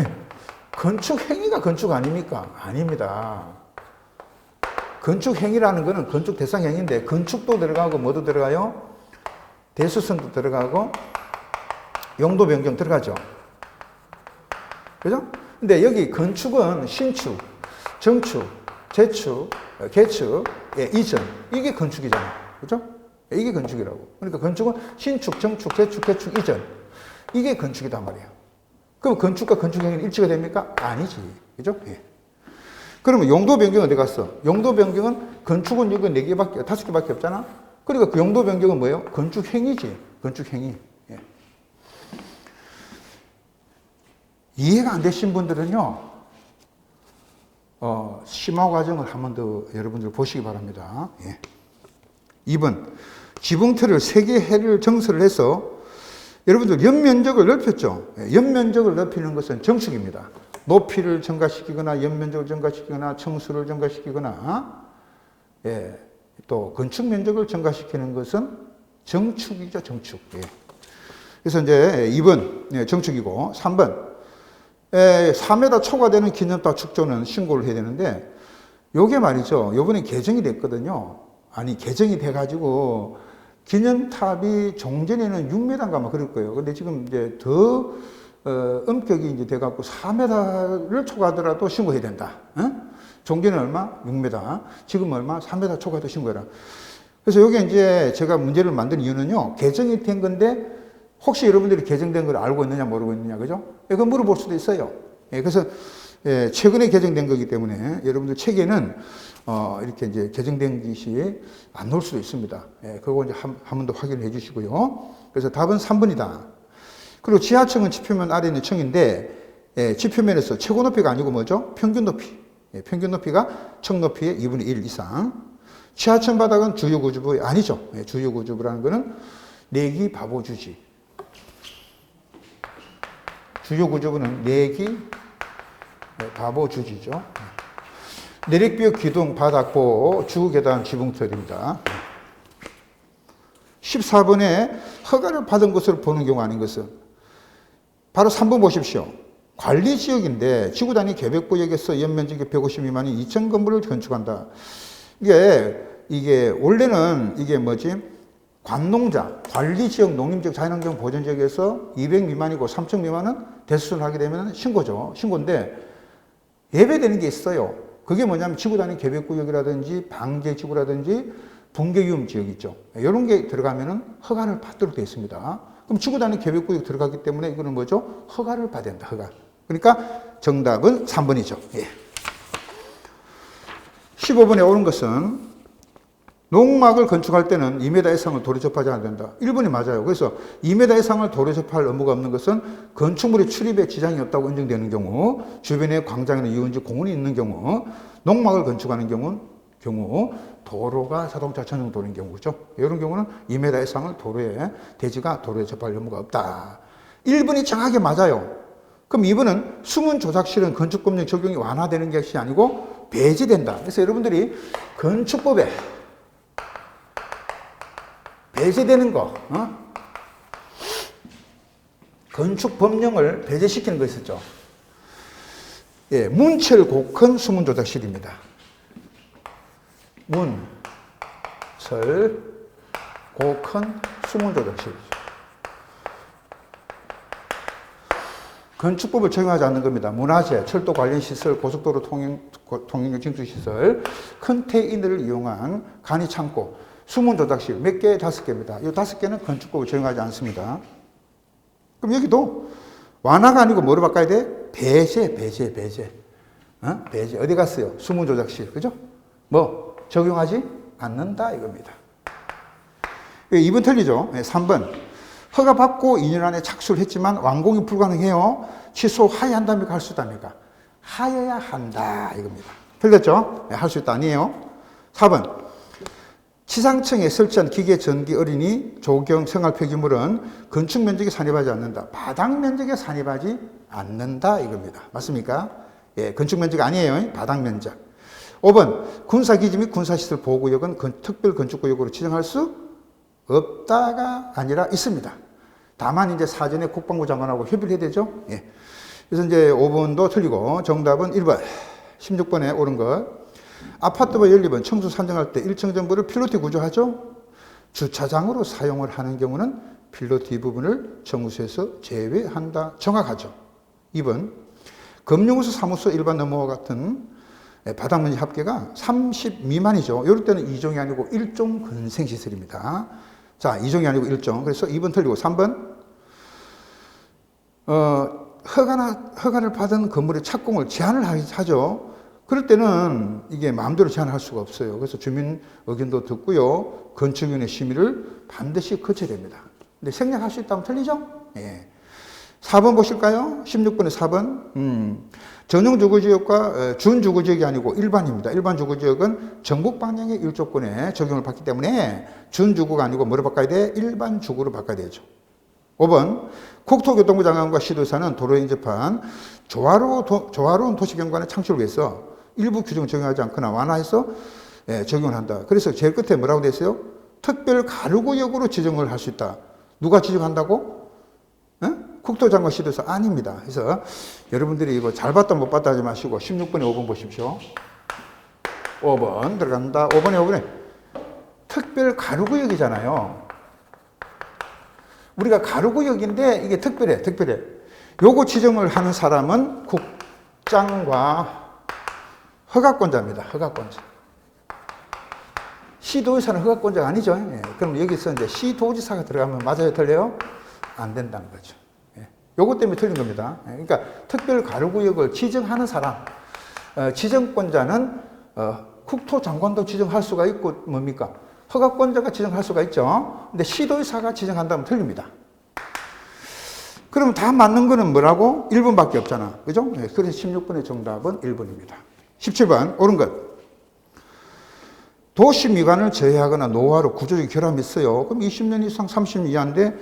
건축행위가 건축 아닙니까? 아닙니다. 건축행위라는 거는 건축 대상행위인데 건축도 들어가고 뭐도 들어가요? 대수성도 들어가고 용도 변경 들어가죠. 그죠? 근데 여기 건축은 신축, 정축, 재축, 개축, 이전. 이게 건축이잖아. 그죠? 이게 건축이라고. 그러니까 건축은 신축, 정축, 재축, 개축, 이전. 이게 건축이단 말이에요. 그럼 건축과 건축행위는 일치가 됩니까? 아니지. 그죠? 예. 그러면 용도 변경은 어디 갔어? 용도 변경은 건축은 여기 4개밖에, 5개밖에 없잖아? 그러니까 그 용도 변경은 뭐예요? 건축행위지. 건축행위. 예. 이해가 안 되신 분들은요, 심화 과정을 한 번 더 여러분들 보시기 바랍니다. 예. 2번. 지붕틀을 3개 해를 정설을 해서 여러분들 연면적을 넓혔죠. 예. 연면적을 넓히는 것은 정축입니다. 높이를 증가시키거나 연면적을 증가시키거나 청수를 증가시키거나 예. 또 건축 면적을 증가시키는 것은 정축이죠. 정축. 예. 그래서 이제 2번 예, 정축이고 3번 4m 초과되는 기념탑 축조는 신고를 해야 되는데 요게 말이죠. 요번에 개정이 됐거든요. 아니 개정이 돼가지고 기념탑이 종전에는 6m인가 막 그럴 거예요. 근데 지금 이제 더 엄격이 이제 돼갖고 4m를 초과하더라도 신고해야 된다. 종전은 얼마? 6m. 지금 얼마? 3m 초과도 신고해라. 그래서 요게 이제 제가 문제를 만든 이유는요. 개정이 된 건데 혹시 여러분들이 개정된 걸 알고 있느냐 모르고 있느냐 그죠? 그거 물어볼 수도 있어요. 그래서 최근에 개정된 거기 때문에 여러분들 책에는 이렇게 이제 개정된 것이 안 나올 수도 있습니다. 그거 이제 한 번 더 확인해 주시고요. 그래서 답은 3번이다. 그리고 지하층은 지표면 아래 있는 층인데 지표면에서 최고 높이가 아니고 뭐죠? 평균 높이. 평균 높이가 층 높이의 2분의 1 이상. 지하층 바닥은 주요 구조부 아니죠. 주요 구조부라는 거는 내기 바보주지. 주요 구조부는 내기 바보주지죠. 내력비역 기둥 바닥보 주계단 지붕틀입니다. 14번에 허가를 받은 것으로 보는 경우 아닌 것은 바로 3번 보십시오. 관리지역인데 지구단위 계획구역에서 연면적이 150 미만인 2층 건물을 건축한다. 이게 원래는 이게 뭐지? 관농자, 관리지역, 농림지역, 자연환경 보전지역에서 200 미만이고 3층 미만은 대수를 하게 되면 신고죠. 신고인데 예외되는 게 있어요. 그게 뭐냐면 지구단위 계획구역이라든지 방제지구라든지 붕괴위험지역 있죠. 이런 게 들어가면은 허가를 받도록 되어 있습니다. 그럼 지구단위 계획구역 들어가기 때문에 이거는 뭐죠? 허가를 받아야 된다. 허가. 그러니까 정답은 3번이죠. 예. 15번에 옳은 것은 농막을 건축할 때는 2m 이상을 도로 접하지 않아야 된다. 1번이 맞아요. 그래서 2m 이상을 도로 접할 의무가 없는 것은 건축물의 출입에 지장이 없다고 인정되는 경우, 주변에 광장이나 유원지, 공원이 있는 경우, 농막을 건축하는 경우 도로가 자동차 전용 도로인 경우죠. 이런 경우는 2m 이상을 대지가 도로에 접할 의무가 없다. 1번이 정확하게 맞아요. 그럼 2번은 수문 조작실은 건축법령 적용이 완화되는 것이 아니고 배제된다. 그래서 여러분들이 건축법에 배제되는 거, 건축법령을 배제시키는 거 있었죠. 예, 문철 고큰 수문 조작실입니다. 문철 고큰 수문 조작실. 건축법을 적용하지 않는 겁니다. 문화재, 철도 관련 시설, 고속도로 통행료 징수 시설, 컨테이너를 이용한 간이 창고, 수문 조작실 몇 개? 5개입니다. 이 5개는 건축법을 적용하지 않습니다. 그럼 여기도 완화가 아니고 뭐로 바꿔야 돼? 배제. 배제. 어디 갔어요? 수문 조작실. 그죠? 뭐 적용하지 않는다 이겁니다. 2번 틀리죠? 3번. 허가 받고 2년 안에 착수를 했지만 완공이 불가능해요. 취소하여야 한답니까? 할 수 있답니까? 하여야 한다 이겁니다. 틀렸죠? 할 수 있다 아니에요. 4번. 시상청에 설치한 기계 전기 어린이 조경 생활 폐기물은 건축 면적에 산입하지 않는다. 바닥 면적에 산입하지 않는다 이겁니다. 맞습니까? 예, 건축 면적 아니에요. 바닥 면적. 5번 군사기지 및 군사시설 보호구역은 특별 건축구역으로 지정할 수 없다가 아니라 있습니다. 다만 이제 사전에 국방부 장관하고 협의를 해야 되죠. 예. 그래서 이제 5번도 틀리고 정답은 1번. 16번에 옳은 것. 아파트와 연립은 청수 산정할 때 1층 전부를 필로티 구조하죠. 주차장으로 사용을 하는 경우는 필로티 부분을 청수에서 제외한다. 정확하죠. 2번 금융호수 사무소 일반 업무와 같은 바닥면적 합계가 30 미만이죠. 이럴 때는 2종이 아니고 1종 건생시설입니다. 자, 2종이 아니고 1종. 그래서 2번 틀리고 3번 허가를 받은 건물의 착공을 제한을 하죠. 그럴 때는 이게 마음대로 제한할 수가 없어요. 그래서 주민 의견도 듣고요. 건축위원회 심의를 반드시 거쳐야 됩니다. 근데 생략할 수 있다면 틀리죠? 예. 4번 보실까요? 16번에 4번. 전용 주거지역과 준주거지역이 아니고 일반입니다. 일반 주거지역은 전국 방향의 일조권에 적용을 받기 때문에 준주거가 아니고 뭐로 바꿔야 돼? 일반 주거로 바꿔야 되죠. 5번 국토교통부 장관과 시도사는 도로 인접한 조화로운 도시경관의 창출을 위해서 일부 규정을 적용하지 않거나 완화해서 적용을 한다. 그래서 제일 끝에 뭐라고 돼 있어요? 특별 가류구역으로 지정을 할 수 있다. 누가 지정한다고? 국토장관 시도사 아닙니다. 그래서 여러분들이 이거 잘 봤다 못 봤다 하지 마시고 16번에 5번 보십시오. 5번 들어간다. 5번에 특별 가류구역이잖아요. 우리가 가류구역인데 이게 특별해. 요거 지정을 하는 사람은 국장과 허가권자입니다. 허가권자. 시도지사는 허가권자가 아니죠. 예. 그럼 여기서 이제 시도지사가 들어가면 맞아요, 틀려요? 안 된다는 거죠. 예. 요것 때문에 틀린 겁니다. 예. 그러니까 특별 가류구역을 지정하는 사람, 지정권자는 국토장관도 지정할 수가 있고 뭡니까? 허가권자가 지정할 수가 있죠. 근데 시도지사가 지정한다면 틀립니다. 그럼 다 맞는 거는 뭐라고? 1번밖에 없잖아. 그죠? 네, 그래서 16번의 정답은 1번입니다. 17번, 옳은 것. 도시 미관을 제외하거나 노후화로 구조적 결함이 있어요. 그럼 20년 이상 30년 이하인데,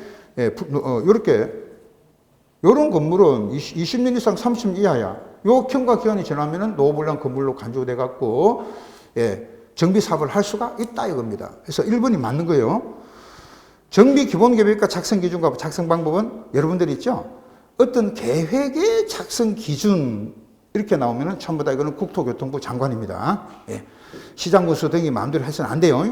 요런 건물은 20년 이상 30년 이하야. 요 경과 기간이 지나면은 노후불량 건물로 간주돼 갖고, 정비 사업을 할 수가 있다 이겁니다. 그래서 1번이 맞는 거예요. 정비 기본 계획과 작성 기준과 작성 방법은 여러분들이 있죠? 어떤 계획의 작성 기준 이렇게 나오면은 전부 다 이거는 국토교통부 장관입니다. 예. 시장군수 등이 마음대로 해서는 안 돼요.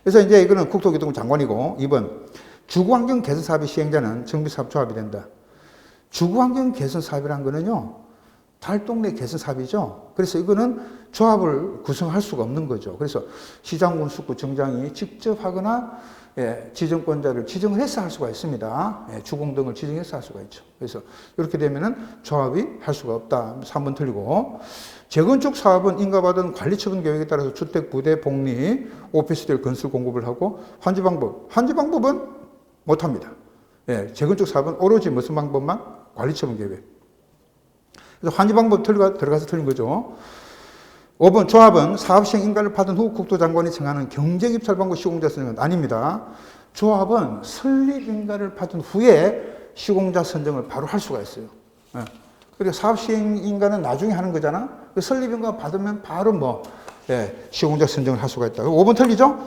그래서 이제 이거는 국토교통부 장관이고 2번 주거환경 개선 사업의 시행자는 정비사업 조합이 된다. 주거환경 개선 사업이라는 거는요. 달동네 개선 사업이죠. 그래서 이거는 조합을 구성할 수가 없는 거죠. 그래서 시장군수구 정장이 직접 하거나 지정권자를 지정을 해서 할 수가 있습니다. 주공 등을 지정해서 할 수가 있죠. 그래서 이렇게 되면은 조합이 할 수가 없다. 3번 틀리고. 재건축 사업은 인가받은 관리처분 계획에 따라서 주택, 부대, 복리, 오피스텔 건설 공급을 하고 환지 방법은 못합니다. 재건축 사업은 오로지 무슨 방법만? 관리처분 계획. 그래서 환지 방법 들어가서 틀린 거죠. 5번 조합은 사업 시행 인가를 받은 후 국토장관이 정하는 경쟁 입찰 방법 시공자 선정은 아닙니다. 조합은 설립 인가를 받은 후에 시공자 선정을 바로 할 수가 있어요. 그리고 사업 시행 인가는 나중에 하는 거잖아. 그 설립 인가 받으면 바로 시공자 선정을 할 수가 있다. 5번 틀리죠?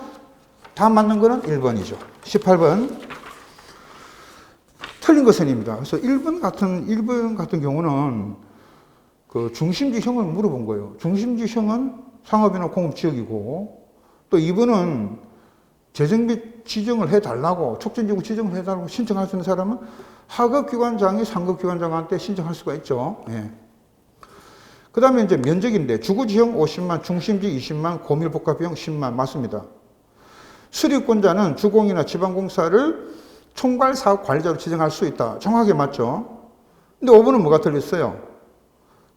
다 맞는 거는 1번이죠. 18번 틀린 것은입니다. 그래서 1번 같은 경우는 그 중심지형을 물어본 거예요. 중심지형은 상업이나 공업지역이고 또 2번은 재정비 지정을 해달라고 촉진지구 지정을 해달라고 신청할 수 있는 사람은 하급기관장이 상급기관장한테 신청할 수가 있죠. 그 다음에 이제 면적인데 주거지형 50만, 중심지 20만, 고밀복합비용 10만 맞습니다. 수립권자는 주공이나 지방공사를 총괄사업 관리자로 지정할 수 있다. 정확하게 맞죠. 근데 5번은 뭐가 틀렸어요?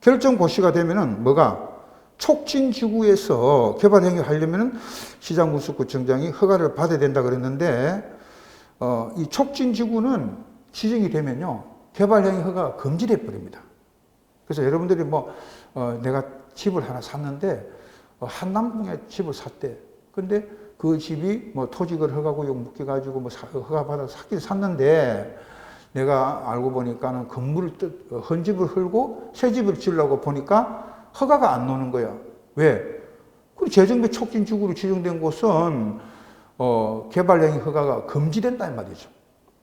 결정 고시가 되면은 뭐가 촉진지구에서 개발 행위를 하려면은 시장군수구청장이 허가를 받아야 된다 그랬는데 이 촉진지구는 지정이 되면요 개발 행위 허가가 금지돼 버립니다. 그래서 여러분들이 내가 집을 하나 샀는데 한남동에 집을 샀대. 근데 그 집이 뭐 토지를 허가구역 묶여가지고 뭐 허가받아서 샀긴 샀는데 내가 알고 보니까는 헌 집을 헐고 새 집을 지으려고 보니까 허가가 안 나오는 거야. 왜? 그 재정비 촉진지구로 지정된 곳은 개발행위 허가가 금지된다 이 말이죠.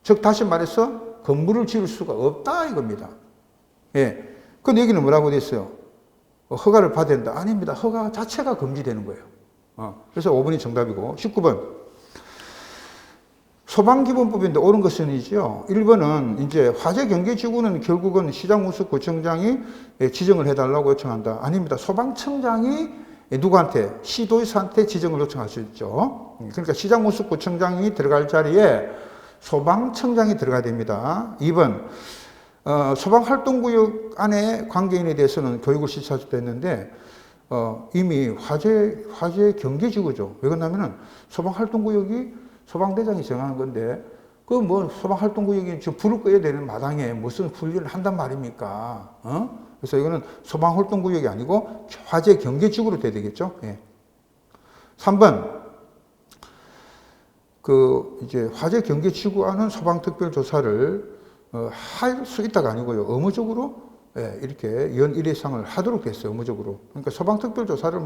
즉 다시 말해서 건물을 지을 수가 없다 이겁니다. 예. 그 얘기는 뭐라고 됐어요? 허가를 받아야 된다. 아닙니다. 허가 자체가 금지되는 거예요. 그래서 5번이 정답이고 19번 소방기본법인데 옳은 것은 이죠. 1번은 이제 화재경계지구는 결국은 시장군수구청장이 지정을 해달라고 요청한다. 아닙니다. 소방청장이 누구한테? 시도의사한테 지정을 요청할 수 있죠. 그러니까 시장군수구청장이 들어갈 자리에 소방청장이 들어가야 됩니다. 2번 소방활동구역 안에 관계인에 대해서는 교육을 시켜줬다 했는데 이미 화재 경계지구죠. 왜 그러냐면은 소방활동구역이 소방대장이 정하는 건데 그 뭐 소방활동구역이 지금 불을 꺼야 되는 마당에 무슨 훈련을 한단 말입니까? 그래서 이거는 소방활동구역이 아니고 화재 경계지구로 돼야 되겠죠. 예. 3번 이제 화재 경계지구 안은 소방특별조사를 할 수 있다가 아니고요. 의무적으로 이렇게 연 1회 이상을 하도록 됐어요. 의무적으로. 그러니까 소방특별조사를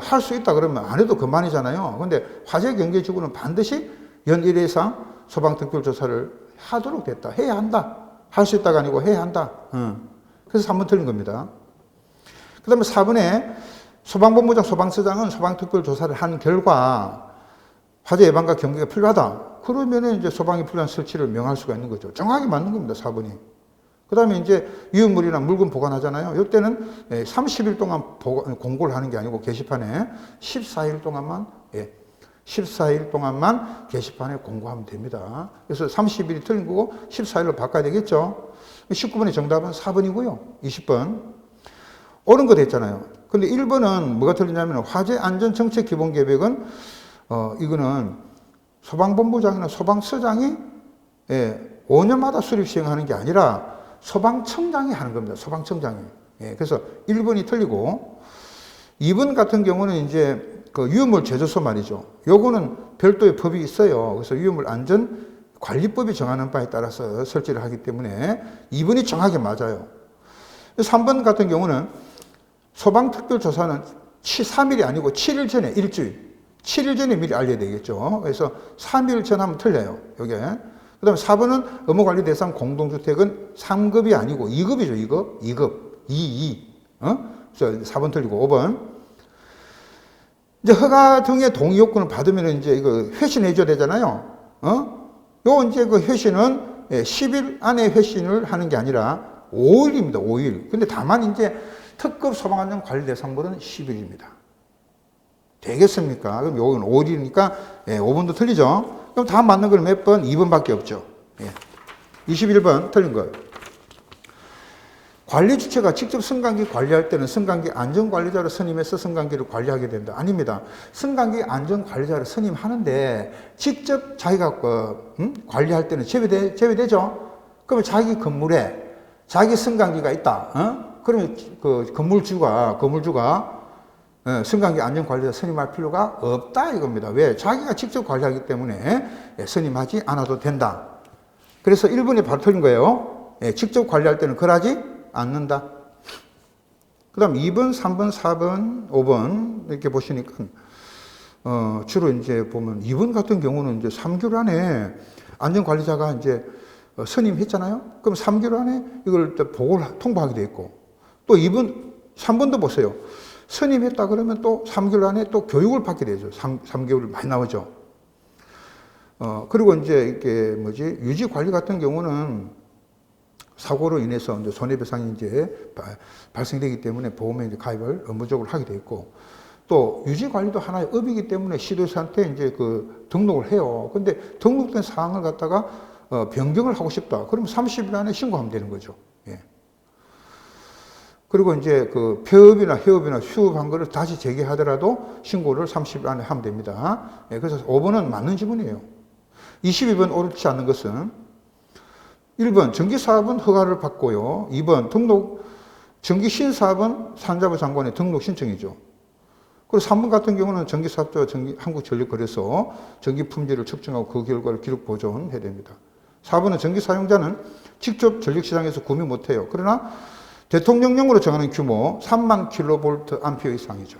할 수 있다 그러면 안 해도 그만이잖아요. 근데 화재 경계지구는 반드시 연 1회 이상 소방특별조사를 하도록 됐다. 해야 한다. 할 수 있다가 아니고 해야 한다. 그래서 3번 틀린 겁니다. 그 다음에 4번에 소방본부장, 소방서장은 소방특별조사를 한 결과 화재 예방과 경계가 필요하다. 그러면은 이제 소방이 필요한 설치를 명할 수가 있는 거죠. 정확히 맞는 겁니다. 4번이. 그 다음에 이제 위험물이나 물건 보관하잖아요. 이때는 30일 동안 공고를 하는 게 아니고 게시판에 14일 동안만 게시판에 공고하면 됩니다. 그래서 30일이 틀린 거고 14일로 바꿔야 되겠죠. 19번의 정답은 4번이고요. 20번. 옳은 거 됐잖아요. 근데 1번은 뭐가 틀리냐면 화재 안전정책 기본계획은 이거는 소방본부장이나 소방서장이 5년마다 수립 시행하는 게 아니라 소방청장이 하는 겁니다. 소방청장이. 그래서 1번이 틀리고 2번 같은 경우는 이제 그 위험물 제조소 말이죠. 요거는 별도의 법이 있어요. 그래서 위험물 안전관리법이 정하는 바에 따라서 설치를 하기 때문에 2번이 정확히 맞아요. 3번 같은 경우는 소방특별조사는 3일이 아니고 7일 전에 일주일. 7일 전에 미리 알려야 되겠죠. 그래서 3일 전 하면 틀려요. 요게. 그 다음에 4번은 업무관리 대상 공동주택은 3급이 아니고 2급이죠. 2급. 2. 그래서 4번 틀리고 5번. 이제 허가 등의 동의 요건을 받으면 이제 이거 회신해줘야 되잖아요. 요 이제 그 회신은 10일 안에 회신을 하는 게 아니라 5일입니다. 5일. 근데 다만 이제 특급 소방안전관리 대상물은 10일입니다. 되겠습니까? 그럼 요건 5일이니까 5번도 틀리죠? 그럼 다 맞는 걸 몇 번? 2번밖에 없죠. 21번 틀린 거. 관리 주체가 직접 승강기 관리할 때는 승강기 안전관리자를 선임해서 승강기를 관리하게 된다. 아닙니다. 승강기 안전관리자를 선임하는데 직접 자기가 관리할 때는 제외되죠? 그러면 자기 건물에 자기 승강기가 있다. 그러면 그 건물주가 승강기 안전관리자 선임할 필요가 없다 이겁니다. 왜? 자기가 직접 관리하기 때문에 선임하지 않아도 된다. 그래서 1번이 바로 틀린 거예요. 직접 관리할 때는 그러지 않는다. 그 다음 2번, 3번, 4번, 5번 이렇게 보시니까 주로 이제 보면 2번 같은 경우는 이제 3개월 안에 안전관리자가 이제 선임했잖아요. 그럼 3개월 안에 이걸 보고를 통보하게 돼 있고 또 2번, 3번도 보세요. 선임했다 그러면 또 3개월 안에 또 교육을 받게 되죠. 3개월 많이 나오죠. 그리고 이제 이게 유지 관리 같은 경우는 사고로 인해서 이제 손해배상이 이제 발생되기 때문에 보험에 이제 가입을 의무적으로 하게 돼 있고 또 유지 관리도 하나의 업이기 때문에 시도사한테 이제 그 등록을 해요. 근데 등록된 사항을 갖다가 변경을 하고 싶다. 그러면 30일 안에 신고하면 되는 거죠. 그리고 이제 그 폐업이나 해업이나 휴업한 거를 다시 재개하더라도 신고를 30일 안에 하면 됩니다. 그래서 5번은 맞는 지문이에요. 22번 옳지 않는 것은 1번 전기사업은 허가를 받고요. 2번 전기신사업은 산자부 장관의 등록 신청이죠. 그리고 3번 같은 경우는 전기사업자와 한국전력거래소 전기 품질을 측정하고 그 결과를 기록 보존해야 됩니다. 4번은 전기 사용자는 직접 전력시장에서 구매 못해요. 그러나 대통령령으로 정하는 규모 3만 킬로볼트 암페어 이상이죠.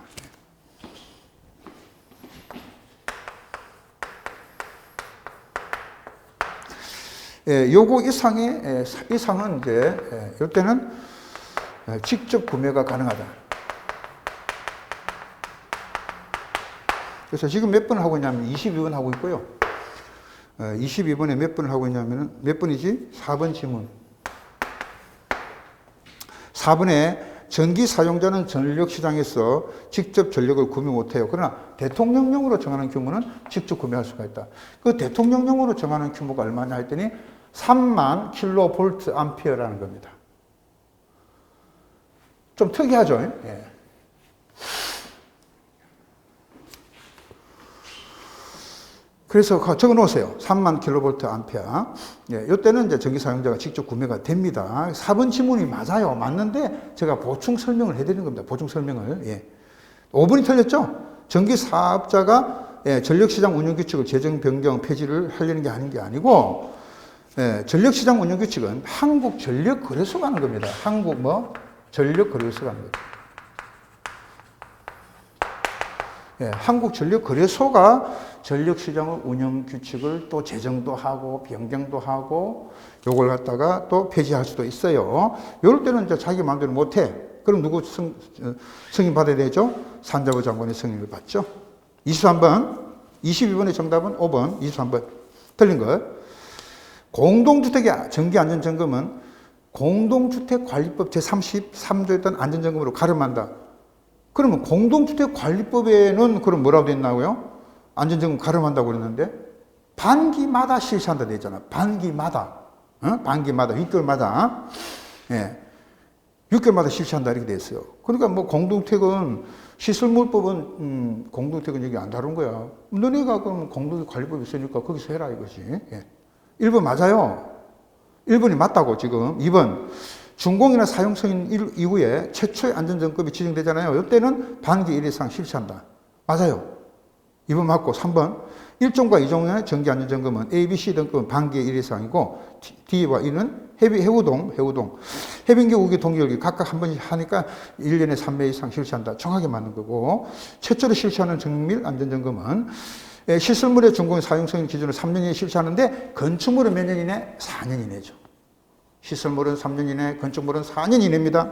예, 요거 이상은 이제, 이때는 직접 구매가 가능하다. 그래서 지금 몇 번을 하고 있냐면 22번 하고 있고요. 22번에 몇 번을 하고 있냐면 몇 번이지? 4번 지문. 4번에 전기 사용자는 전력시장에서 직접 전력을 구매 못해요. 그러나 대통령령으로 정하는 규모는 직접 구매할 수가 있다. 그 대통령령으로 정하는 규모가 얼마냐 했더니 3만 킬로볼트 암페어라는 겁니다. 좀 특이하죠? 예. 그래서 적어 놓으세요. 3만 킬로볼트 암페어. 예, 이때는 이제 전기 사용자가 직접 구매가 됩니다. 4번 지문이 맞아요. 맞는데 제가 보충 설명을 해드리는 겁니다. 보충 설명을. 예. 5번이 틀렸죠? 전기 사업자가 예, 전력시장 운영규칙을 재정 변경 폐지를 하려는 게 아닌 게 아니고 예, 전력시장 운영규칙은 한국전력거래소가 하는 겁니다. 전력거래소가 하는 겁니다. 예, 한국전력거래소가 전력시장의 운영규칙을 또 제정도 하고 변경도 하고 요걸 갖다가 또 폐지할 수도 있어요. 이럴 때는 이제 자기 마음대로 못해. 그럼 누구 승인 받아야 되죠? 산자부 장관의 승인을 받죠. 23번, 22번의 정답은 5번, 23번. 틀린 것. 공동주택의 전기안전점검은 공동주택관리법 제33조에 있던 안전점검으로 가름한다. 그러면 공동주택관리법에는 그럼 뭐라고 돼 있나고요? 안전점검 가름한다고 그랬는데 반기마다 실시한다 돼 있잖아. 반기마다. 반기마다 6개월마다. 예. 6개월마다 실시한다 이렇게 돼 있어요. 그러니까 뭐 공동주택은 시설물법은 공동주택은 여기 안 다룬 거야. 너네가 그럼 공동주택관리법이 있으니까 거기서 해라 이거지. 예. 1번 맞아요. 1번이 맞다고 지금. 2번. 준공이나 사용승인 이후에 최초의 안전점검이 지정되잖아요. 이때는 반기 1 이상 실시한다. 맞아요. 2번 맞고 3번. 1종과 2종의 전기안전점검은 A, B, C 등급은 반기 1 이상이고 D와 E는 해우동, 해빙기, 우기, 동기열기 각각 한 번씩 하니까 1년에 3회 이상 실시한다. 정확하게 맞는 거고 최초로 실시하는 정밀 안전점검은 시설물의 준공 사용승인 기준으로 3년 이내 실시하는데 건축물은 몇 년 이내? 4년 이내죠. 시설물은 3년 이내, 건축물은 4년 이내입니다.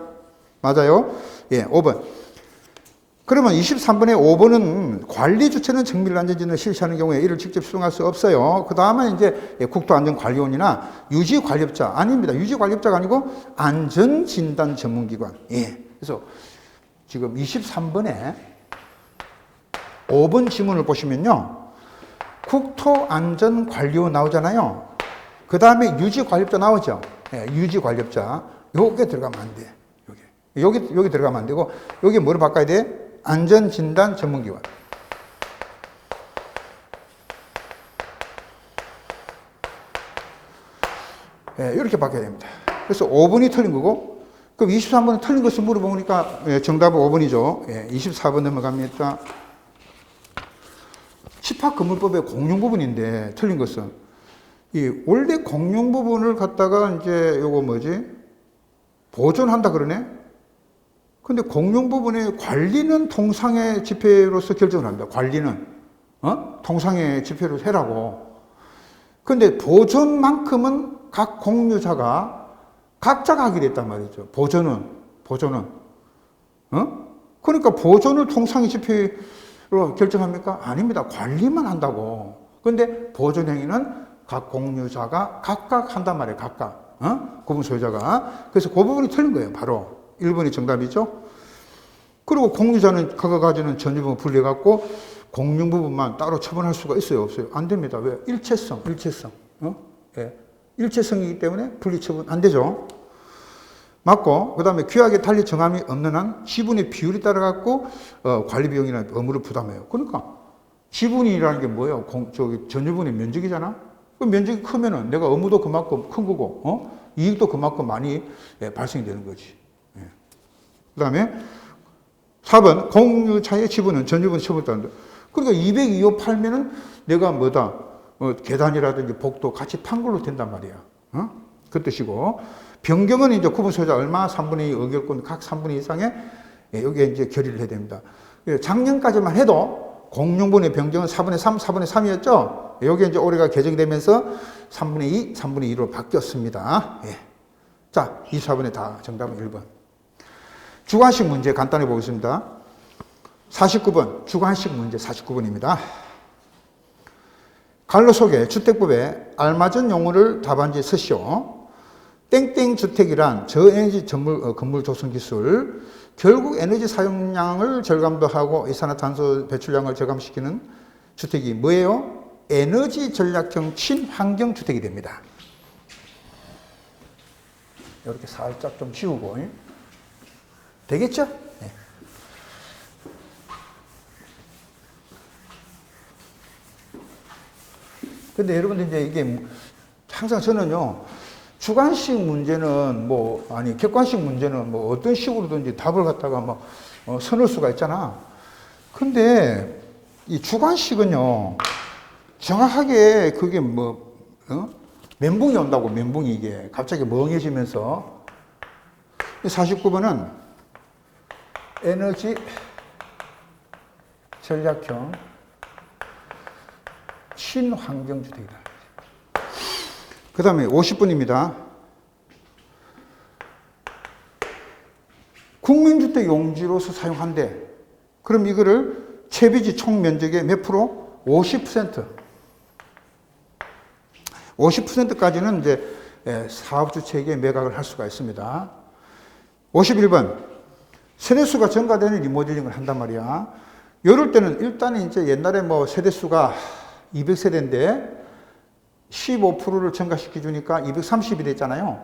맞아요? 예, 5번. 그러면 23번에 5번은 관리 주체는 정밀안전진을 실시하는 경우에 이를 직접 수행할 수 없어요. 그 다음에 이제 국토안전관리원이나 유지관리업자. 아닙니다. 유지관리업자가 아니고 안전진단 전문기관. 예. 그래서 지금 23번에 5번 지문을 보시면요. 국토안전관리원 나오잖아요. 그 다음에 유지관리업자 나오죠. 예, 유지관리업자. 요게 들어가면 안 돼. 여기 들어가면 안 되고, 여기 뭐를 바꿔야 돼? 안전진단 전문기관. 예, 이렇게 바뀌어야 됩니다. 그래서 5번이 틀린 거고, 그럼 23번은 틀린 것을 물어보니까 예, 정답은 5번이죠. 예, 24번 넘어갑니다. 집합건물법의 공용 부분인데 틀린 것은 이 원래 공용 부분을 갖다가 이제 요거 뭐지? 보존한다 그러네? 근데 공용 부분의 관리는 통상의 지표로서 결정을 합니다. 관리는. 통상의 지표로 해라고. 근데 보존만큼은 각 공유자가 각자가 하게 됐단 말이죠. 보존은. 그러니까 보존을 통상의 지표로 결정합니까? 아닙니다. 관리만 한다고. 근데 보존 행위는 각 공유자가 각각 한단 말이에요. 각각. 구분 소유자가. 그래서 그 부분이 틀린 거예요. 바로. 1번이 정답이죠. 그리고 공유자는 그가 가지는 전유분을 분리해갖고 공용 부분만 따로 처분할 수가 있어요? 없어요? 안 됩니다. 왜? 일체성. 예. 일체성이기 때문에 분리처분 안 되죠. 맞고, 그 다음에 규약에 달리 정함이 없는 한 지분의 비율에 따라갖고 관리 비용이나 의무를 부담해요. 그러니까 지분이라는 게 뭐예요? 전유분의 면적이잖아? 그 면적이 크면은 내가 의무도 그만큼 큰 거고, 이익도 그만큼 많이 발생이 되는 거지. 그 다음에 4번 공유차의 지분은 전유분 처분한다. 그러니까 202호 팔면은 내가 뭐다 계단이라든지 복도 같이 판 걸로 된단 말이야. 그 뜻이고 변경은 이제 구분 소유자 얼마 3분의 2 의결권 각 3분의 2 이상의 여기에 이제 결의를 해야 됩니다. 작년까지만 해도 공용분의 변경은 4분의 3, 4분의 3이었죠. 여기에 이제 올해가 개정되면서 3분의 2, 3분의 2로 바뀌었습니다. 예. 자, 24번에 다 정답은 1번. 주관식 문제 간단히 보겠습니다. 49번 주관식 문제 49번입니다. 갈로 속에 주택법에 알맞은 용어를 답안지에 쓰시오. 땡땡 주택이란 저에너지 건물 조성 기술, 결국 에너지 사용량을 절감도 하고 이산화탄소 배출량을 절감시키는 주택이 뭐예요? 에너지 전략형 친환경 주택이 됩니다. 이렇게 살짝 좀 지우고 되겠죠? 네. 근데 여러분들 이제 이게 항상 저는요, 주관식 문제는 객관식 문제는 어떤 식으로든지 답을 갖다가 써놓을 수가 있잖아. 근데 이 주관식은요, 정확하게 그게 멘붕이 온다고, 멘붕이 이게. 갑자기 멍해지면서. 49번은 에너지 전략형 친환경주택이다. 그 다음에 50분입니다. 국민주택 용지로서 사용한대. 그럼 이거를 채비지 총 면적의 몇 프로? 50%. 50%까지는 이제 사업주체에게 매각을 할 수가 있습니다. 51번. 세대수가 증가되는 리모델링을 한단 말이야. 이럴 때는 일단 이제 옛날에 세대수가 200세대인데 15%를 증가시켜 주니까 230이 됐잖아요.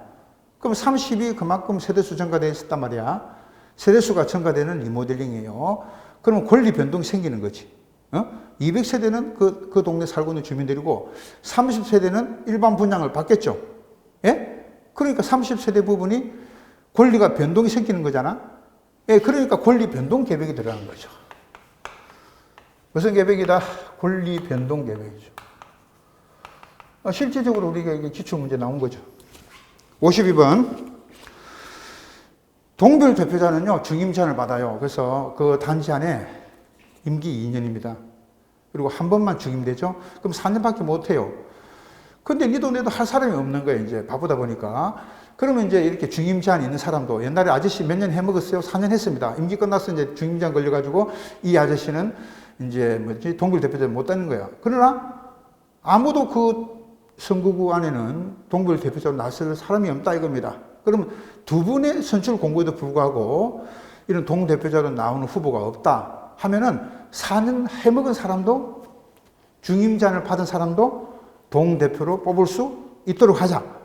그럼 30이 그만큼 세대수 증가되어 있었단 말이야. 세대수가 증가되는 리모델링이에요. 그러면 권리 변동이 생기는 거지. 200세대는 그 동네 살고 있는 주민들이고 30세대는 일반 분양을 받겠죠. 예? 그러니까 30세대 부분이 권리가 변동이 생기는 거잖아. 예, 그러니까 권리 변동 계획이 들어가는 거죠. 무슨 계획이다? 권리 변동 계획이죠. 실질적으로 우리가 이게 기출문제 나온 거죠. 52번. 동별 대표자는요, 중임 제한을 받아요. 그래서 그 단지 안에 임기 2년입니다. 그리고 한 번만 중임되죠? 그럼 4년밖에 못 해요. 근데 네 동네도 할 사람이 없는 거예요, 이제. 바쁘다 보니까. 그러면 이제 이렇게 중임 제한 있는 사람도 옛날에 아저씨 몇 년 해먹었어요? 4년 했습니다. 임기 끝나서 이제 중임 제한 걸려가지고 이 아저씨는 이제 동별 대표자 못 되는 거야. 그러나 아무도 그 선거구 안에는 동별 대표자로 나설 사람이 없다 이겁니다. 그러면 두 분의 선출 공고에도 불구하고 이런 동대표자로 나오는 후보가 없다 하면은 4년 해먹은 사람도 중임 제한을 받은 사람도 동대표로 뽑을 수 있도록 하자.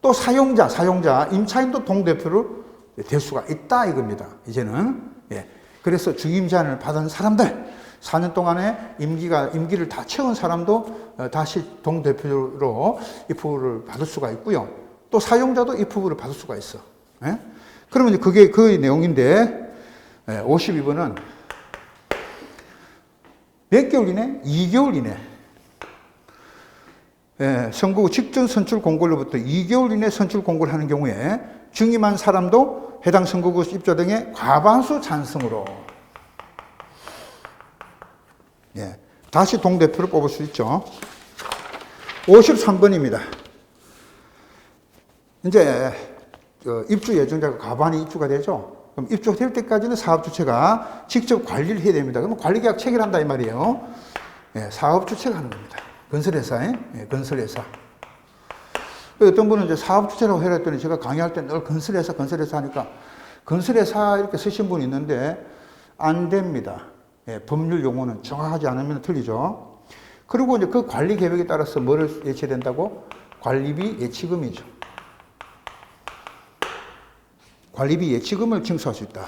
또 사용자, 임차인도 동대표로 될 수가 있다 이겁니다. 이제는. 예. 그래서 중임 제한을 받은 사람들, 4년 동안에 임기를 다 채운 사람도 다시 동대표로 입후보를 받을 수가 있고요. 또 사용자도 입후보를 받을 수가 있어. 예? 그러면 그게 그 내용인데, 52번은 몇 개월 이내? 2개월 이내. 선거구 직전 선출 공고로부터 2개월 이내 선출 공고를 하는 경우에 중임한 사람도 해당 선거구 입주 등의 과반수 찬성으로 다시 동대표를 뽑을 수 있죠. 53번입니다. 이제 입주 예정자가 과반이 입주가 되죠. 그럼 입주될 때까지는 사업주체가 직접 관리를 해야 됩니다. 그러면 관리계약 체결한다 이 말이에요. 사업주체가 하는 겁니다. 건설회사에, 건설회사. 어떤 분은 이제 사업주체라고 해라 했더니 제가 강의할 때 늘 건설회사 하니까 건설회사 이렇게 쓰신 분이 있는데 안 됩니다. 법률 용어는 정확하지 않으면 틀리죠. 그리고 이제 그 관리 계획에 따라서 뭐를 예치해야 된다고? 관리비 예치금이죠. 관리비 예치금을 징수할 수 있다.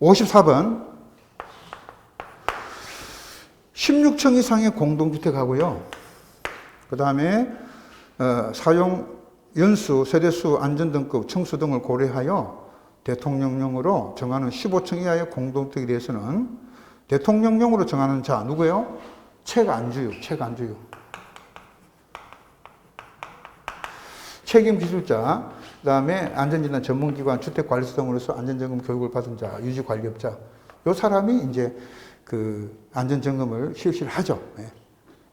54번. 16층 이상의 공동주택하고요. 그 다음에 사용 연수, 세대수, 안전등급, 층수 등을 고려하여 대통령령으로 정하는 15층 이하의 공동주택에 대해서는 대통령령으로 정하는 자 누구예요? 책안주유. 책임기술자, 그 다음에 안전진단 전문기관, 주택관리소 등으로서 안전점검 교육을 받은 자, 유지관리업자. 요 사람이 이제 그 안전점검을 실시를 하죠.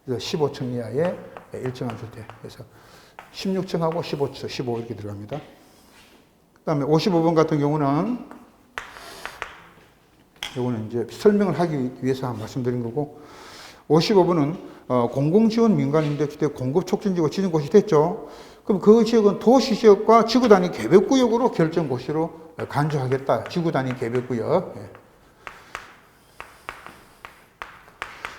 그래서 15층 이하의 일정한 주택. 그래서 16층하고 15층, 15 이렇게 들어갑니다. 그 다음에 55번 같은 경우는 요거는 이제 설명을 하기 위해서 말씀드린 거고, 55번은 공공지원 민간임대주택 공급촉진지구 지정고시 됐죠. 그럼 그 지역은 도시지역과 지구단위 계획구역으로 결정고시로 간주하겠다. 지구단위 계획구역.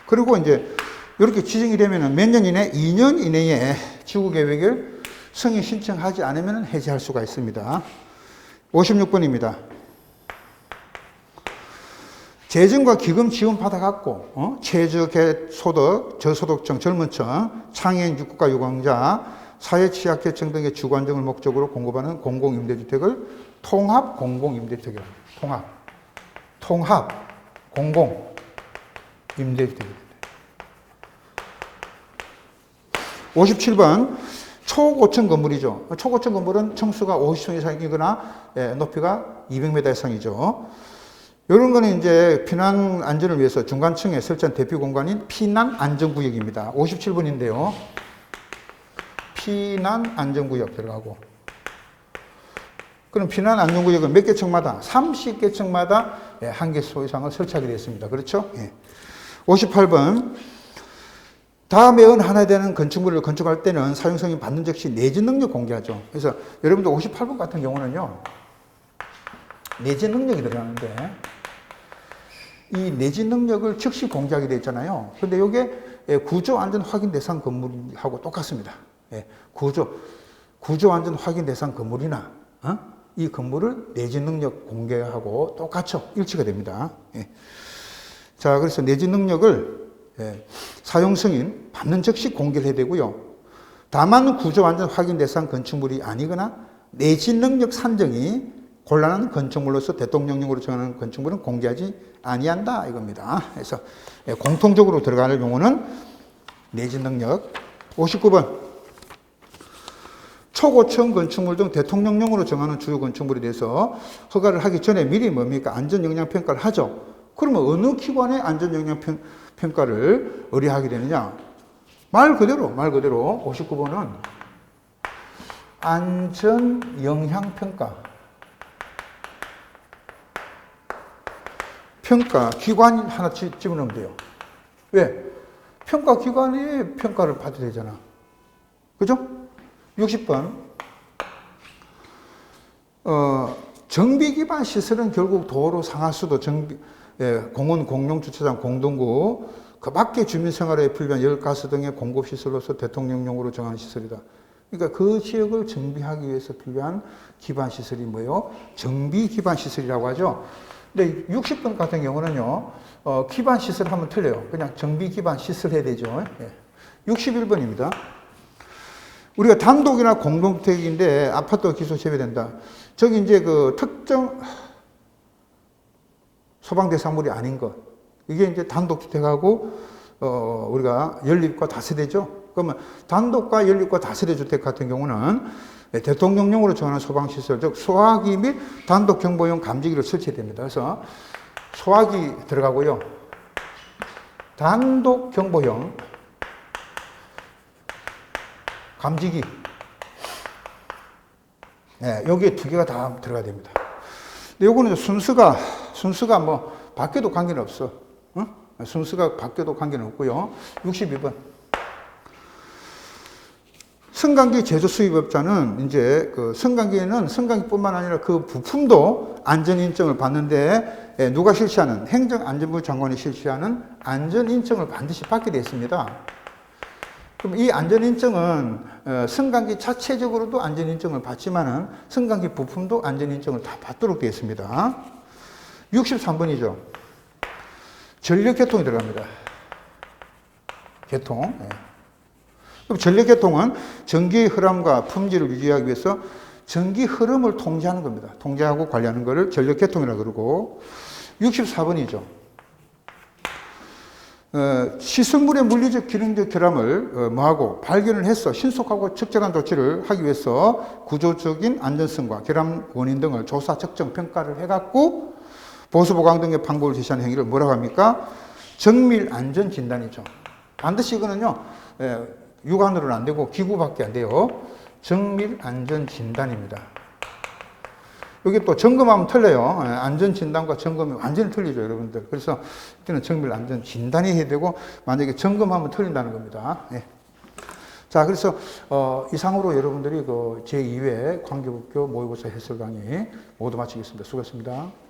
그리고 이제 이렇게 지정이 되면 몇 년 이내? 2년 이내에 지구계획을 승인 신청하지 않으면 해제할 수가 있습니다. 56번입니다. 재정과 기금 지원 받아갖고 최저소득, 저소득층, 젊은층, 장애인, 육국가 유공자, 사회취약계층 등의 주거안정을 목적으로 공급하는 공공임대주택을 통합 공공임대주택이라고 합니다. 통합 공공임대주택입니다. 57번 초고층 건물이죠. 초고층 건물은 층수가 50층 이상이거나 높이가 200m 이상이죠. 이런 거는 이제 피난 안전을 위해서 중간층에 설치한 대피 공간인 피난 안전구역입니다. 57번인데요. 피난 안전구역 들어가고. 그럼 피난 안전구역은 몇 개 층마다? 30개 층마다 한 개소 이상을 설치하게 되어 있습니다. 그렇죠? 58번. 다음에 하나 되는 건축물을 건축할 때는 사용승인 받는 즉시 내진 능력 공개하죠. 그래서 여러분들 58번 같은 경우는요. 내진 능력이 들어가는데 이 내진 능력을 즉시 공개하게 되어 있잖아요. 근데 이게 구조 안전 확인 대상 건물하고 똑같습니다. 구조 안전 확인 대상 건물이나 이 건물을 내진 능력 공개하고 똑같죠. 일치가 됩니다. 자, 그래서 내진 능력을 사용 승인 받는 즉시 공개를 해야 되고요. 다만 구조 안전 확인 대상 건축물이 아니거나 내진 능력 산정이 곤란한 건축물로서 대통령령으로 정하는 건축물은 공개하지 아니한다 이겁니다. 그래서 공통적으로 들어가는 경우는 내진 능력. 59번 초고층 건축물 등 대통령령으로 정하는 주요 건축물에 대해서 허가를 하기 전에 미리 뭡니까? 안전영향평가를 하죠. 그러면 어느 기관의 안전영향평가를 의뢰하게 되느냐? 말 그대로 59번은 안전영향평가. 평가 기관 하나 집어넣으면 돼요. 왜? 평가 기관이 평가를 받아야 되잖아. 그죠? 60번. 정비 기반 시설은 결국 도로, 상하수도, 공원, 공용 주차장, 공동구, 그 밖에 주민 생활에 필요한 열가스 등의 공급시설로서 대통령령으로 정하는 시설이다. 그러니까 그 지역을 정비하기 위해서 필요한 기반 시설이 뭐예요? 정비 기반 시설이라고 하죠. 근데 60번 같은 경우는요, 기반 시설 하면 틀려요. 그냥 정비 기반 시설 해야 되죠. 61번입니다. 우리가 단독이나 공동주택인데 아파트가 기소 제외된다. 저기 이제 그 특정 소방 대상물이 아닌 것. 이게 이제 단독주택하고, 우리가 연립과 다세대죠. 그러면 단독과 연립과 다세대 주택 같은 경우는 대통령령으로 정하는 소방시설, 즉 소화기 및 단독 경보용 감지기를 설치해야 됩니다. 그래서 소화기 들어가고요. 단독 경보용 감지기. 여기에 두 개가 다 들어가야 됩니다. 근데 요거는 순서가 뭐 바뀌어도 관계는 없어. 순서가 바뀌어도 관계는 없고요. 62번. 승강기 제조 수입업자는 이제 그 승강기에는 승강기뿐만 아니라 그 부품도 안전인증을 받는데 누가 실시하는 행정안전부 장관이 실시하는 안전인증을 반드시 받게 되어 있습니다. 그럼 이 안전인증은 승강기 자체적으로도 안전인증을 받지만은 승강기 부품도 안전인증을 다 받도록 되어 있습니다. 63번이죠. 전력계통이 들어갑니다. 계통. 그럼 전력계통은 전기의 흐름과 품질을 유지하기 위해서 전기 흐름을 통제하는 겁니다. 통제하고 관리하는 것을 전력 계통이라고 그러고 64번이죠. 시설물의 물리적 기능적 결함을 뭐하고 발견을 해서 신속하고 적절한 조치를 하기 위해서 구조적인 안전성과 결함 원인 등을 조사, 측정, 평가를 해갖고 보수 보강 등의 방법을 제시하는 행위를 뭐라고 합니까? 정밀 안전 진단이죠. 반드시 이거는요, 육안으로는 안 되고 기구밖에 안 돼요. 정밀 안전 진단입니다. 여기 또 점검하면 틀려요. 안전 진단과 점검이 완전히 틀리죠, 여러분들. 그래서 이때는 정밀 안전 진단이 해야 되고, 만약에 점검하면 틀린다는 겁니다. 예. 자, 그래서 이상으로 여러분들이 그 제2회 관계국교 모의고사 해설 강의 모두 마치겠습니다. 수고했습니다.